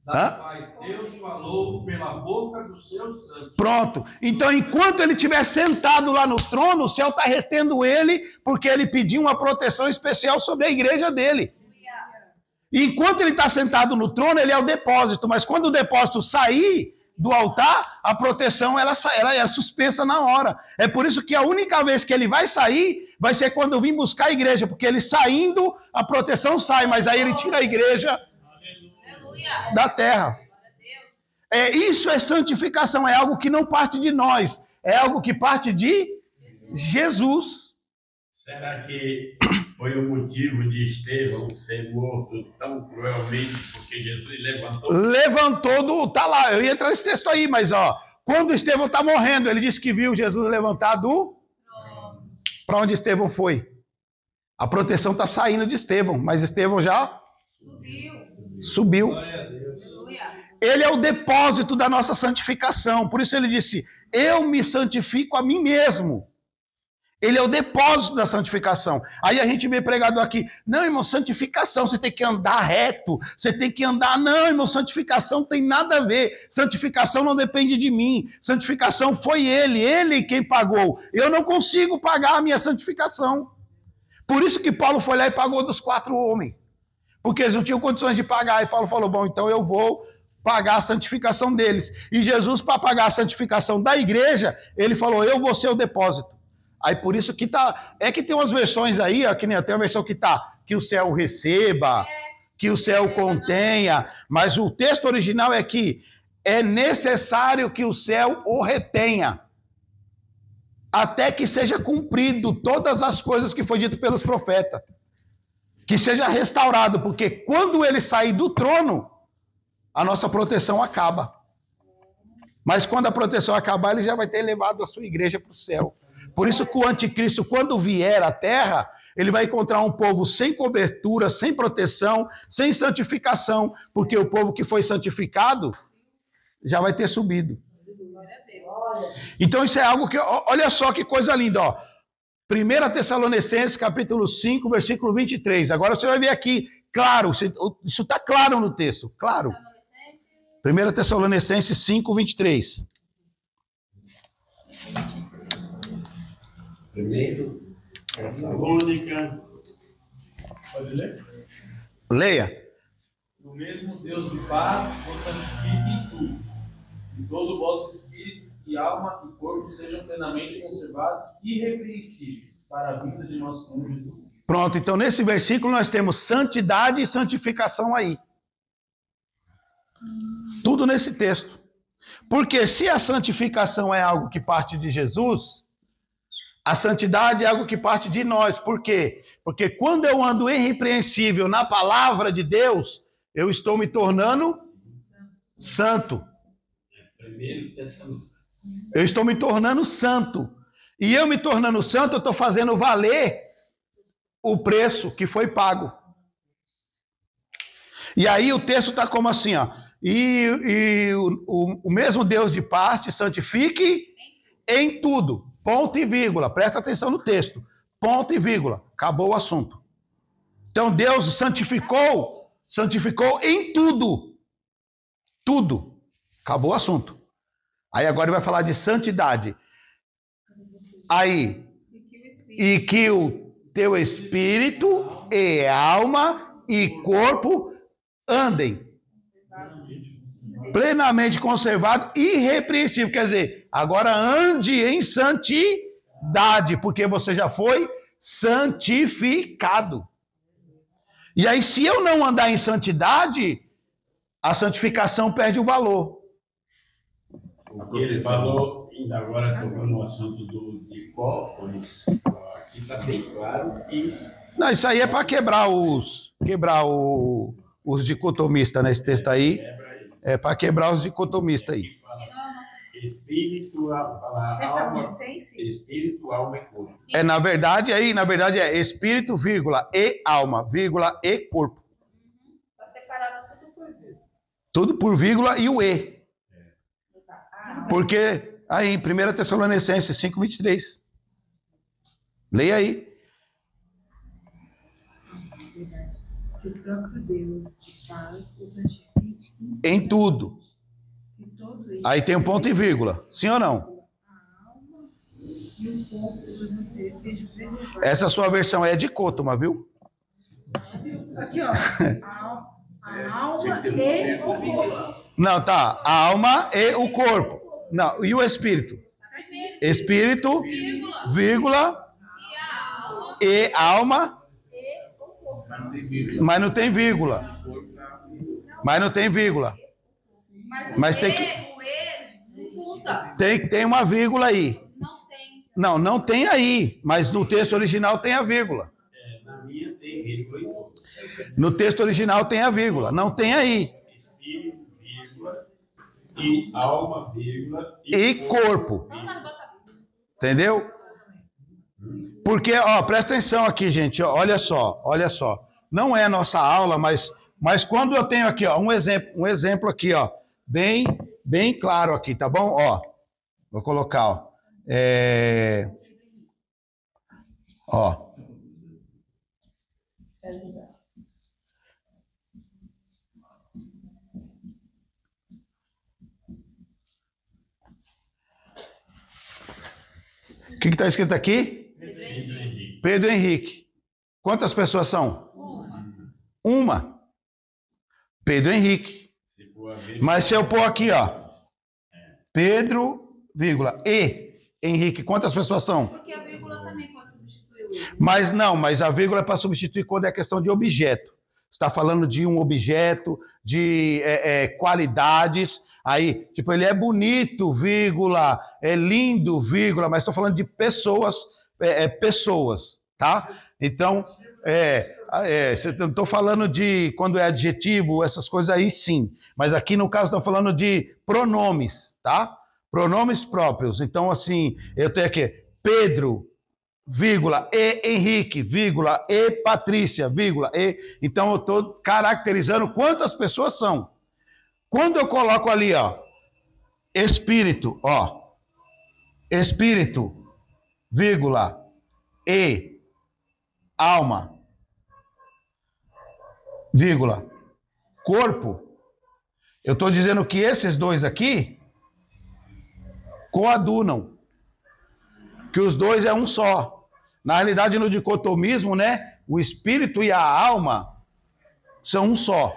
das quais Deus falou pela boca dos seus santos. Pronto. Então, enquanto ele estiver sentado lá no trono, o céu está retendo ele, porque ele pediu uma proteção especial sobre a igreja dele. E enquanto ele está sentado no trono, ele é o depósito. Mas quando o depósito sair do altar, a proteção ela é suspensa na hora. É por isso que a única vez que ele vai sair vai ser quando eu vim buscar a igreja, porque ele saindo, a proteção sai, mas aí ele tira a igreja da terra. Isso é santificação, é algo que não parte de nós, é algo que parte de Jesus. Será que foi o motivo de Estevão ser morto tão cruelmente porque Jesus levantou? Levantou tá lá, eu ia entrar nesse texto aí, mas ó, quando Estevão está morrendo, ele disse que viu Jesus levantar para onde Estevão foi. A proteção está saindo de Estevão, mas Estevão já subiu. Ele é o depósito da nossa santificação, por isso ele disse, eu me santifico a mim mesmo. Ele é o depósito da santificação. Aí a gente vê pregado aqui, não, irmão, santificação, você tem que andar reto, você tem que andar, não, irmão, santificação tem nada a ver, santificação não depende de mim, santificação foi ele quem pagou, eu não consigo pagar a minha santificação. Por isso que Paulo foi lá e pagou dos 4 homens, porque eles não tinham condições de pagar, e Paulo falou, bom, então eu vou pagar a santificação deles. E Jesus, para pagar a santificação da igreja, ele falou, eu vou ser o depósito. Aí por isso que tá, é que tem umas versões aí, ó, que nem tem uma versão que tá, que o céu receba, que o céu contenha, mas o texto original é que é necessário que o céu o retenha, até que seja cumprido todas as coisas que foi dito pelos profetas, que seja restaurado, porque quando ele sair do trono, a nossa proteção acaba. Mas quando a proteção acabar, ele já vai ter levado a sua igreja para o céu. Por isso que o anticristo, quando vier à terra, ele vai encontrar um povo sem cobertura, sem proteção, sem santificação, porque o povo que foi santificado já vai ter subido. Então isso é algo que, olha só que coisa linda, ó. 1 Tessalonicenses, capítulo 5, versículo 23. Agora você vai ver aqui, claro, isso está claro no texto, claro. 1 Tessalonicenses 5, 23. Primeiro, Tessalônica. Pode ler? Leia. O mesmo Deus de paz vos santifique em tudo, e todo o vosso espírito e alma e corpo sejam plenamente conservados e irrepreensíveis para a vida de nosso Senhor Jesus. Pronto, então nesse versículo nós temos santidade e santificação aí. Tudo nesse texto. Porque se a santificação é algo que parte de Jesus, a santidade é algo que parte de nós. Por quê? Porque quando eu ando irrepreensível na palavra de Deus, eu estou me tornando santo. Eu estou me tornando santo. E eu me tornando santo, eu estou fazendo valer o preço que foi pago. E aí o texto está como assim, ó. E o mesmo Deus de paz te santifique em tudo. Ponto e vírgula. Presta atenção no texto. Ponto e vírgula. Acabou o assunto. Então Deus santificou em tudo. Tudo. Acabou o assunto. Aí agora ele vai falar de santidade. Aí, e que o teu espírito e alma e corpo andem plenamente conservado, irrepreensível. Quer dizer, agora ande em santidade, porque você já foi santificado. E aí, se eu não andar em santidade, a santificação perde o valor. O que ele falou, ainda agora tocando no assunto de copos, aqui está bem claro que... Não, isso aí é para quebrar os dicotomistas nesse texto aí. É para quebrar os dicotomistas aí. Espírito, alma, espírito, alma e corpo. Na verdade é espírito, vírgula, e alma, vírgula, e corpo. Está separado tudo por vírgula. Tudo por vírgula e o e. Porque aí em 1 Tessalonicenses 5:23. Leia aí. Que o próprio Deus de paz o santifique em tudo. Aí tem um ponto e vírgula. Sim ou não? E o corpo de você seja preservado. Essa sua versão é de Cotoma, viu? Aqui, ó. A alma e o corpo. Não, tá. A alma e o corpo. Não, e o espírito? Espírito, vírgula, e alma, mas não tem vírgula. Mas não tem vírgula. Mas tem que... Tem uma vírgula aí. Não tem aí. Mas no texto original tem a vírgula. Na minha tem vírgula. No texto original tem a vírgula. Não tem aí. Espírito, vírgula, e alma, vírgula, e corpo. Entendeu? Porque, ó, presta atenção aqui, gente. Ó, olha só. Não é a nossa aula, mas quando eu tenho aqui, ó, um exemplo aqui, ó, bem claro aqui, tá bom? Ó, vou colocar, ó. Ó. O que está escrito aqui? Pedro Henrique. Quantas pessoas são? Uma. Pedro Henrique. Mas se eu pôr aqui, ó. Pedro, vírgula, e Henrique. Quantas pessoas são? Porque a vírgula também pode substituir o e. Mas a vírgula é para substituir quando é questão de objeto. Você está falando de um objeto, de qualidades. Aí, tipo, ele é bonito, vírgula, é lindo, vírgula, mas estou falando de pessoas, pessoas, tá? Então, não estou falando de quando é adjetivo, essas coisas aí, sim. Mas aqui, no caso, estou falando de pronomes, tá? Pronomes próprios. Então, assim, eu tenho aqui Pedro, vírgula, e Henrique, vírgula, e Patrícia, vírgula, e... Então, eu estou caracterizando quantas pessoas são. Quando eu coloco ali, ó, espírito, vírgula, e alma, vírgula, corpo, eu estou dizendo que esses dois aqui coadunam, que os dois é um só. Na realidade, no dicotomismo, né, o espírito e a alma são um só.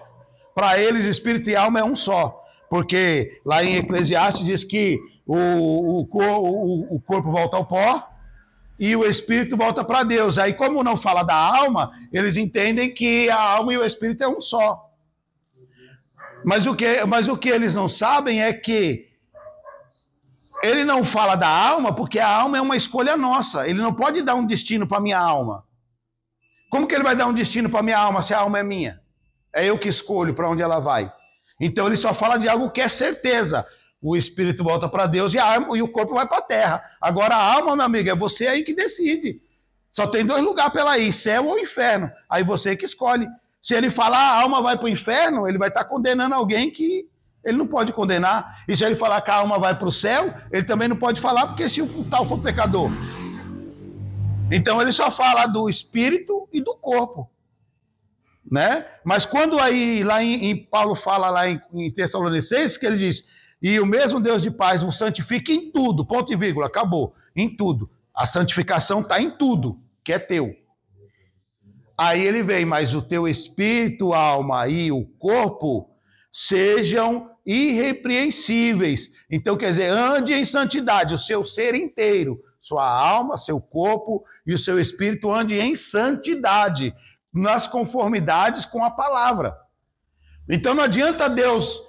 Para eles, espírito e alma é um só. Porque lá em Eclesiastes diz que o corpo volta ao pó e o espírito volta para Deus. Aí, como não fala da alma, eles entendem que a alma e o espírito é um só. Mas o que eles não sabem é que ele não fala da alma porque a alma é uma escolha nossa. Ele não pode dar um destino para a minha alma. Como que ele vai dar um destino para a minha alma se a alma é minha? É eu que escolho para onde ela vai. Então ele só fala de algo que é certeza. O espírito volta para Deus e o corpo vai para a terra. Agora a alma, meu amigo, é você aí que decide. Só tem 2 lugares para ela ir, céu ou inferno. Aí você que escolhe. Se ele falar a alma vai para o inferno, ele vai estar condenando alguém que ele não pode condenar. E se ele falar que a alma vai para o céu, ele também não pode falar, porque se o tal for pecador. Então ele só fala do espírito e do corpo. Né? Mas quando aí, lá em Paulo fala lá em Tessalonicenses, que ele diz, e o mesmo Deus de paz vos santifica em tudo, ponto e vírgula, acabou, em tudo. A santificação está em tudo, que é teu. Aí ele vem, mas o teu espírito, alma e o corpo sejam irrepreensíveis. Então, quer dizer, ande em santidade, o seu ser inteiro, sua alma, seu corpo e o seu espírito ande em santidade, nas conformidades com a palavra. Então não adianta Deus,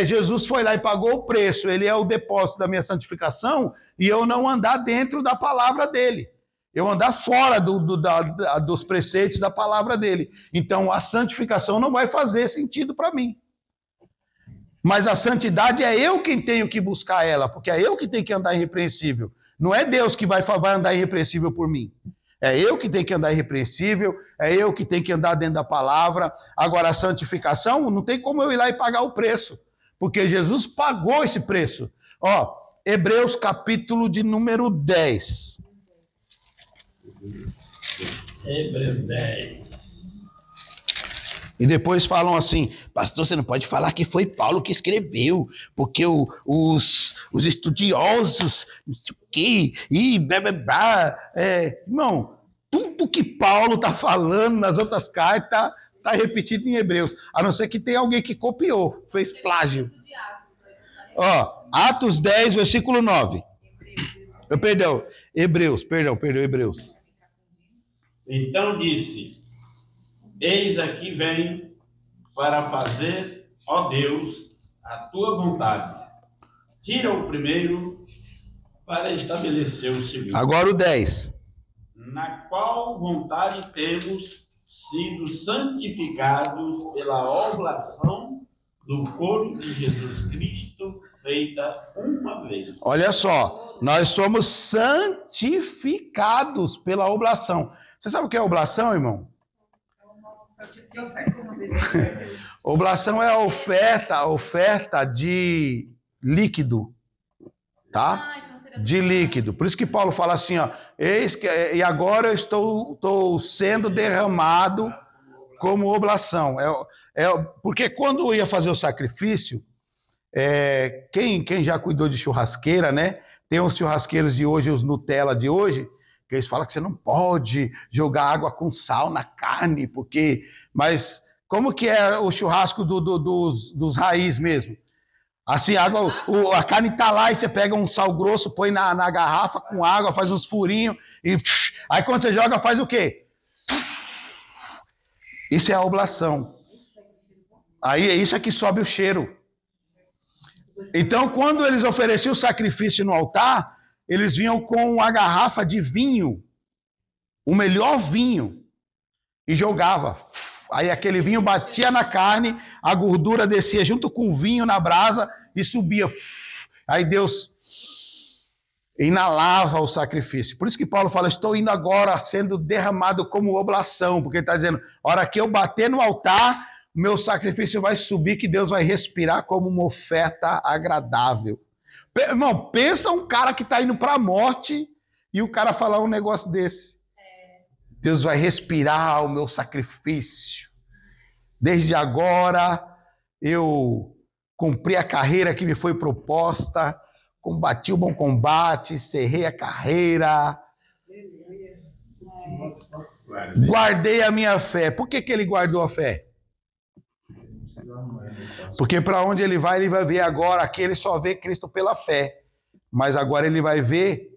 Jesus foi lá e pagou o preço, ele é o depósito da minha santificação, e eu não andar dentro da palavra dele. Eu andar fora dos preceitos da palavra dele. Então a santificação não vai fazer sentido para mim. Mas a santidade é eu quem tenho que buscar ela, porque é eu que tenho que andar irrepreensível. Não é Deus que vai andar irrepreensível por mim. É eu que tenho que andar irrepreensível, é eu que tenho que andar dentro da palavra. Agora, a santificação, não tem como eu ir lá e pagar o preço, porque Jesus pagou esse preço. Ó, Hebreus capítulo de número 10. Hebreus 10. E depois falam assim, pastor, você não pode falar que foi Paulo que escreveu, porque os estudiosos, não sei o quê, e blá, blá, blá. Irmão, tudo que Paulo está falando nas outras cartas está repetido em Hebreus, a não ser que tenha alguém que copiou, fez plágio. Ó, Atos 10, versículo 9. Hebreus. Então disse, eis aqui vem para fazer, ó Deus, a tua vontade. Tira o primeiro para estabelecer o segundo. Agora o 10. Na qual vontade temos sido santificados pela oblação do corpo de Jesus Cristo, feita uma vez. Olha só, nós somos santificados pela oblação. Você sabe o que é oblação, irmão? Oblação é a oferta de líquido, tá? De líquido. Por isso que Paulo fala assim, ó, eis que e agora eu estou sendo derramado como oblação. Porque quando eu ia fazer o sacrifício, quem já cuidou de churrasqueira, né? Tem os churrasqueiros de hoje, os Nutella de hoje, que eles falam que você não pode jogar água com sal na carne, porque... Mas como que é o churrasco dos raiz mesmo? Assim, a carne tá lá e você pega um sal grosso, põe na garrafa com água, faz uns furinhos, e aí quando você joga, faz o quê? Isso é a oblação. Aí é isso que sobe o cheiro. Então, quando eles ofereciam o sacrifício no altar, eles vinham com a garrafa de vinho, o melhor vinho, e jogava. Aí aquele vinho batia na carne, a gordura descia junto com o vinho na brasa e subia. Aí Deus inalava o sacrifício. Por isso que Paulo fala, estou indo agora sendo derramado como oblação, porque ele está dizendo, a hora que eu bater no altar, meu sacrifício vai subir, que Deus vai respirar como uma oferta agradável. Irmão, pensa um cara que está indo para a morte e o cara falar um negócio desse. Deus vai respirar o meu sacrifício. Desde agora eu cumpri a carreira que me foi proposta, combati o bom combate, encerrei a carreira, guardei a minha fé. Por que ele guardou a fé? Porque para onde ele vai ver agora. Aqui ele só vê Cristo pela fé, mas agora ele vai ver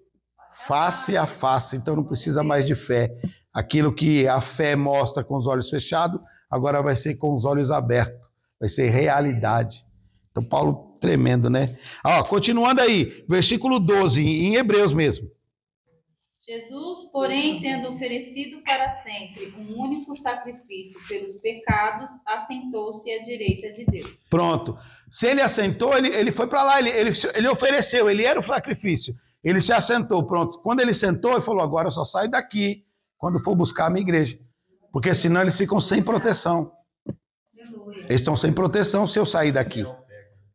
face a face, então não precisa mais de fé. Aquilo que a fé mostra com os olhos fechados, agora vai ser com os olhos abertos, vai ser realidade. Então Paulo, tremendo, né? Continuando aí, versículo 12, em Hebreus mesmo. Jesus, porém, tendo oferecido para sempre um único sacrifício pelos pecados, assentou-se à direita de Deus. Pronto. Se ele assentou, ele foi para lá, ele ofereceu, ele era o sacrifício. Ele se assentou, pronto. Quando ele sentou, ele falou, agora eu só saio daqui quando for buscar a minha igreja. Porque senão eles ficam sem proteção. Eles estão sem proteção se eu sair daqui.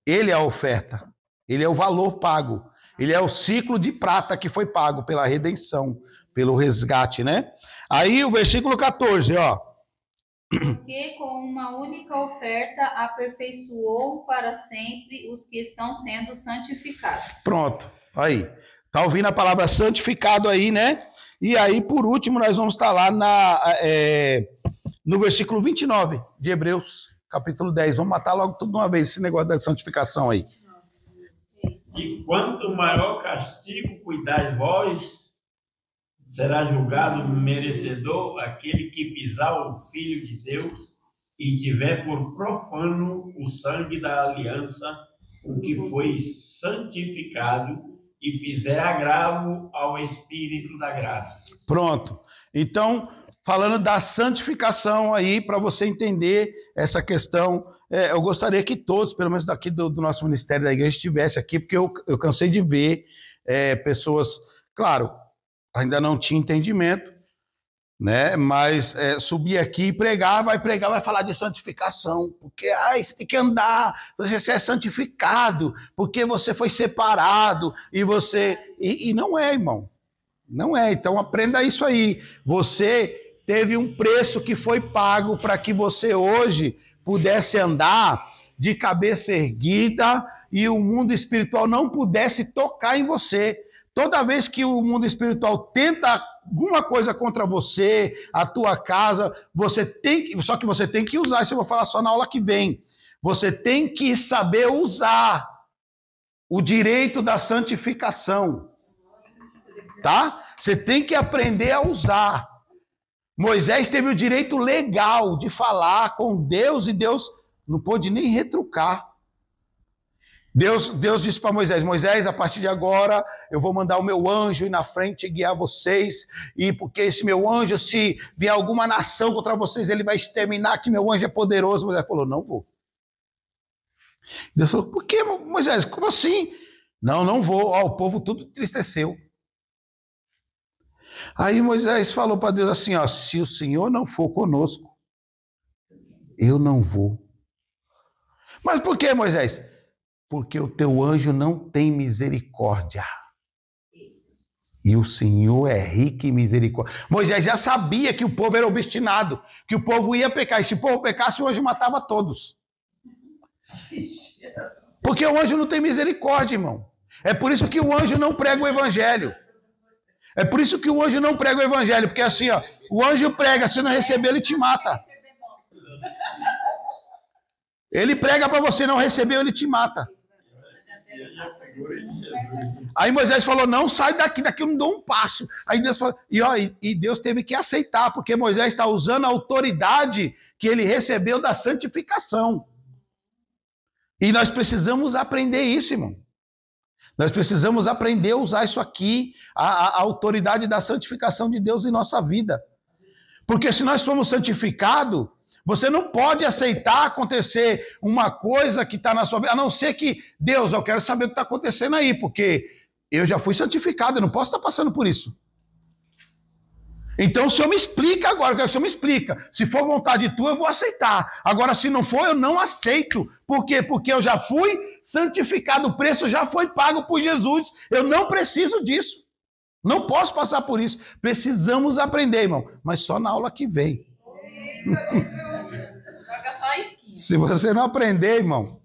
Ele é a oferta. Ele é o valor pago. Ele é o ciclo de prata que foi pago pela redenção, pelo resgate, né? Aí o versículo 14, ó. Porque com uma única oferta aperfeiçoou para sempre os que estão sendo santificados. Pronto, aí. Tá ouvindo a palavra santificado aí, né? E aí, por último, nós vamos estar lá no versículo 29 de Hebreus, capítulo 10. Vamos matar logo tudo de uma vez, esse negócio da santificação aí. E quanto maior castigo cuidais vós, será julgado merecedor aquele que pisar o Filho de Deus e tiver por profano o sangue da aliança com que foi santificado e fizer agravo ao Espírito da graça. Pronto. Então, falando da santificação aí, para você entender essa questão, eu gostaria que todos, pelo menos daqui do nosso Ministério da Igreja, estivessem aqui, porque eu cansei de ver pessoas, claro, ainda não tinha entendimento, né? Mas subir aqui e pregar, vai falar de santificação, porque você tem que andar, você é santificado, porque você foi separado, e não é, irmão, não é. Então aprenda isso aí. Você teve um preço que foi pago para que você hoje pudesse andar de cabeça erguida e o mundo espiritual não pudesse tocar em você. Toda vez que o mundo espiritual tenta alguma coisa contra você, a tua casa, só que você tem que usar, isso eu vou falar só na aula que vem. Você tem que saber usar o direito da santificação. Tá? Você tem que aprender a usar. Moisés teve o direito legal de falar com Deus e Deus não pôde nem retrucar. Deus disse para Moisés: Moisés, a partir de agora eu vou mandar o meu anjo ir na frente e guiar vocês, e porque esse meu anjo, se vier alguma nação contra vocês, ele vai exterminar, que meu anjo é poderoso. Moisés falou: não vou. Deus falou: por que, Moisés? Como assim? Não vou. O povo tudo entristeceu. Aí Moisés falou para Deus assim: se o Senhor não for conosco, eu não vou. Mas por que, Moisés? Porque o teu anjo não tem misericórdia. E o Senhor é rico em misericórdia. Moisés já sabia que o povo era obstinado, que o povo ia pecar. E se o povo pecasse, o anjo matava todos. Porque o anjo não tem misericórdia, irmão. É por isso que o anjo não prega o evangelho. É por isso que o anjo não prega o evangelho. Porque assim, o anjo prega, se não receber, ele te mata. Ele prega para você não receber, ele te mata. Aí Moisés falou: não, sai daqui eu não dou um passo. Aí Deus falou, e Deus teve que aceitar, porque Moisés está usando a autoridade que ele recebeu da santificação. E nós precisamos aprender isso, irmão. Nós precisamos aprender a usar isso aqui, a autoridade da santificação de Deus em nossa vida. Porque se nós somos santificados, você não pode aceitar acontecer uma coisa que está na sua vida, a não ser que, Deus, eu quero saber o que está acontecendo aí, porque eu já fui santificado, eu não posso estar passando por isso. Então o Senhor me explica agora, eu quero que o Senhor me explica. Se for vontade tua, eu vou aceitar. Agora, se não for, eu não aceito. Por quê? Porque eu já fui santificado, o preço já foi pago por Jesus. Eu não preciso disso. Não posso passar por isso. Precisamos aprender, irmão. Mas só na aula que vem. Se você não aprender, irmão,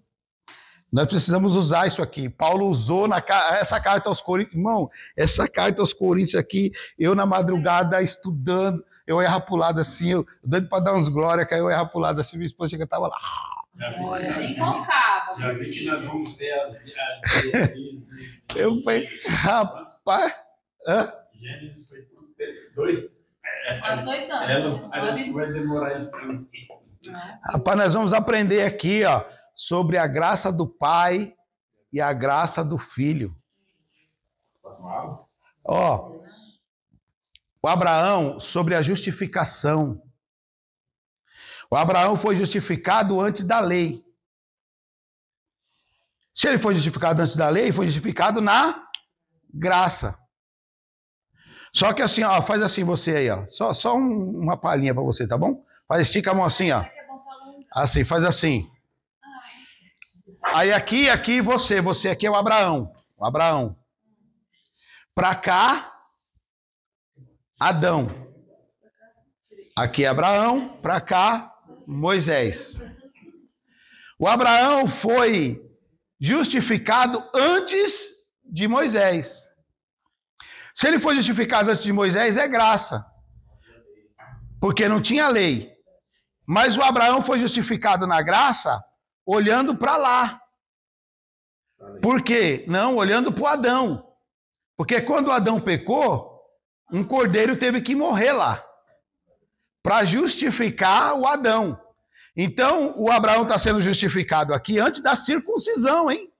nós precisamos usar isso aqui. Paulo usou essa carta aos Coríntios. Irmão, essa carta aos Coríntios aqui, eu na madrugada estudando, eu erro pro lado assim, eu doido para dar uns glória, que aí eu erro pro lado assim, minha esposa chega, tava lá. Nem roncava. Já vi que nós vamos ter as eu falei, rapaz. Gênesis foi 2 anos. Parece que vai demorar isso para mim. Rapaz, nós vamos aprender aqui, sobre a graça do Pai e a graça do Filho. O Abraão, sobre a justificação. O Abraão foi justificado antes da lei. Se ele foi justificado antes da lei, foi justificado na graça. Só que assim, ó, faz assim você aí, ó. Só uma palhinha para você, tá bom? Estica a mão assim, ó. Assim, faz assim. Aí aqui você aqui é o Abraão. O Abraão. Para cá, Adão. Aqui é Abraão, para cá, Moisés. O Abraão foi justificado antes de Moisés. Se ele foi justificado antes de Moisés, é graça. Porque não tinha lei. Mas o Abraão foi justificado na graça olhando para lá. Por quê? Não, olhando para o Adão. Porque quando o Adão pecou, um cordeiro teve que morrer lá. Para justificar o Adão. Então, o Abraão está sendo justificado aqui antes da circuncisão, hein?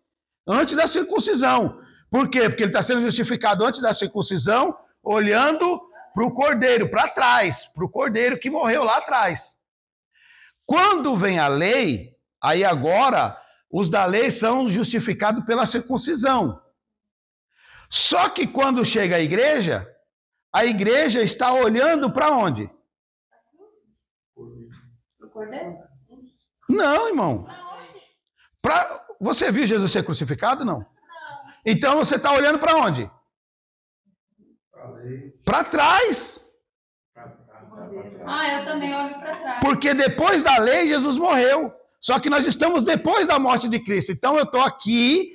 Antes da circuncisão. Por quê? Porque ele está sendo justificado antes da circuncisão, olhando para o cordeiro, para trás, para o cordeiro que morreu lá atrás. Quando vem a lei, aí agora, os da lei são justificados pela circuncisão. Só que quando chega a igreja está olhando para onde? Para o cordeiro? Não, irmão. Você viu Jesus ser crucificado? Não. Então você está olhando para onde? Para trás. Eu também olho para trás. Porque depois da lei, Jesus morreu. Só que nós estamos depois da morte de Cristo. Então eu estou aqui,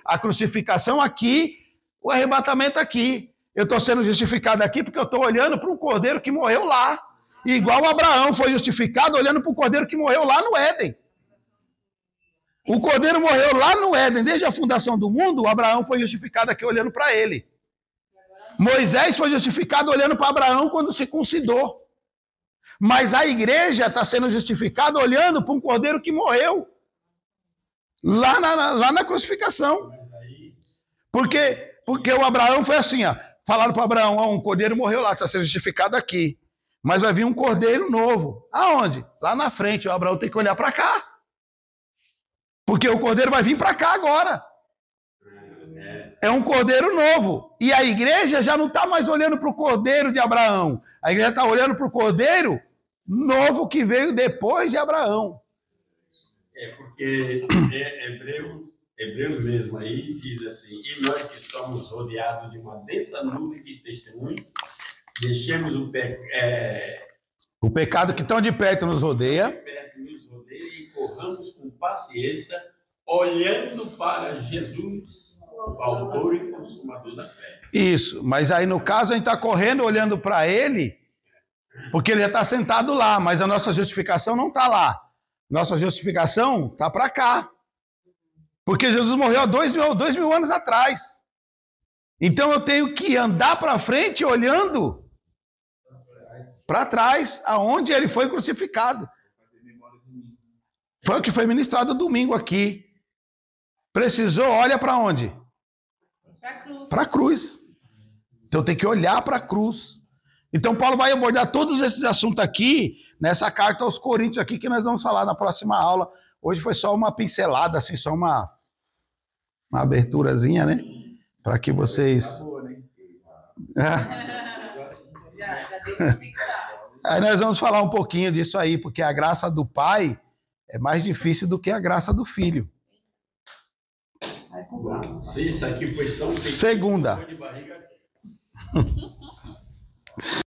a crucificação aqui, o arrebatamento aqui. Eu estou sendo justificado aqui porque eu estou olhando para um cordeiro que morreu lá. Igual Abraão foi justificado olhando para o cordeiro que morreu lá no Éden. O cordeiro morreu lá no Éden, desde a fundação do mundo, Abraão foi justificado aqui olhando para ele. Moisés foi justificado olhando para Abraão quando circuncidou. Mas a igreja está sendo justificada olhando para um cordeiro que morreu. Lá na crucificação. Porque o Abraão foi assim, ó. Falaram para Abraão, um cordeiro morreu lá, está sendo justificado aqui. Mas vai vir um cordeiro novo. Aonde? Lá na frente. O Abraão tem que olhar para cá. Porque o cordeiro vai vir para cá agora. É um cordeiro novo. E a igreja já não está mais olhando para o cordeiro de Abraão. A igreja está olhando para o cordeiro novo que veio depois de Abraão. Porque Hebreus mesmo aí diz assim, e nós que somos rodeados de uma densa nuvem de testemunho, deixemos o pecado que tão de perto nos rodeia. E corramos com paciência, olhando para Jesus, o autor e consumador da fé. Isso, mas aí no caso a gente está correndo, olhando para ele, porque ele já está sentado lá, mas a nossa justificação não está lá. Nossa justificação está para cá. Porque Jesus morreu há 2.000 anos atrás. Então eu tenho que andar para frente olhando para trás, aonde ele foi crucificado. Foi o que foi ministrado domingo aqui. Precisou, olha para onde? Para a cruz. Então tem que olhar para a cruz. Então Paulo vai abordar todos esses assuntos aqui, nessa carta aos Coríntios aqui, que nós vamos falar na próxima aula. Hoje foi só uma pincelada, assim, só uma aberturazinha, né? Para que vocês... Aí nós vamos falar um pouquinho disso aí, porque a graça do Pai é mais difícil do que a graça do Filho. Se isso aqui foi só um... Segunda.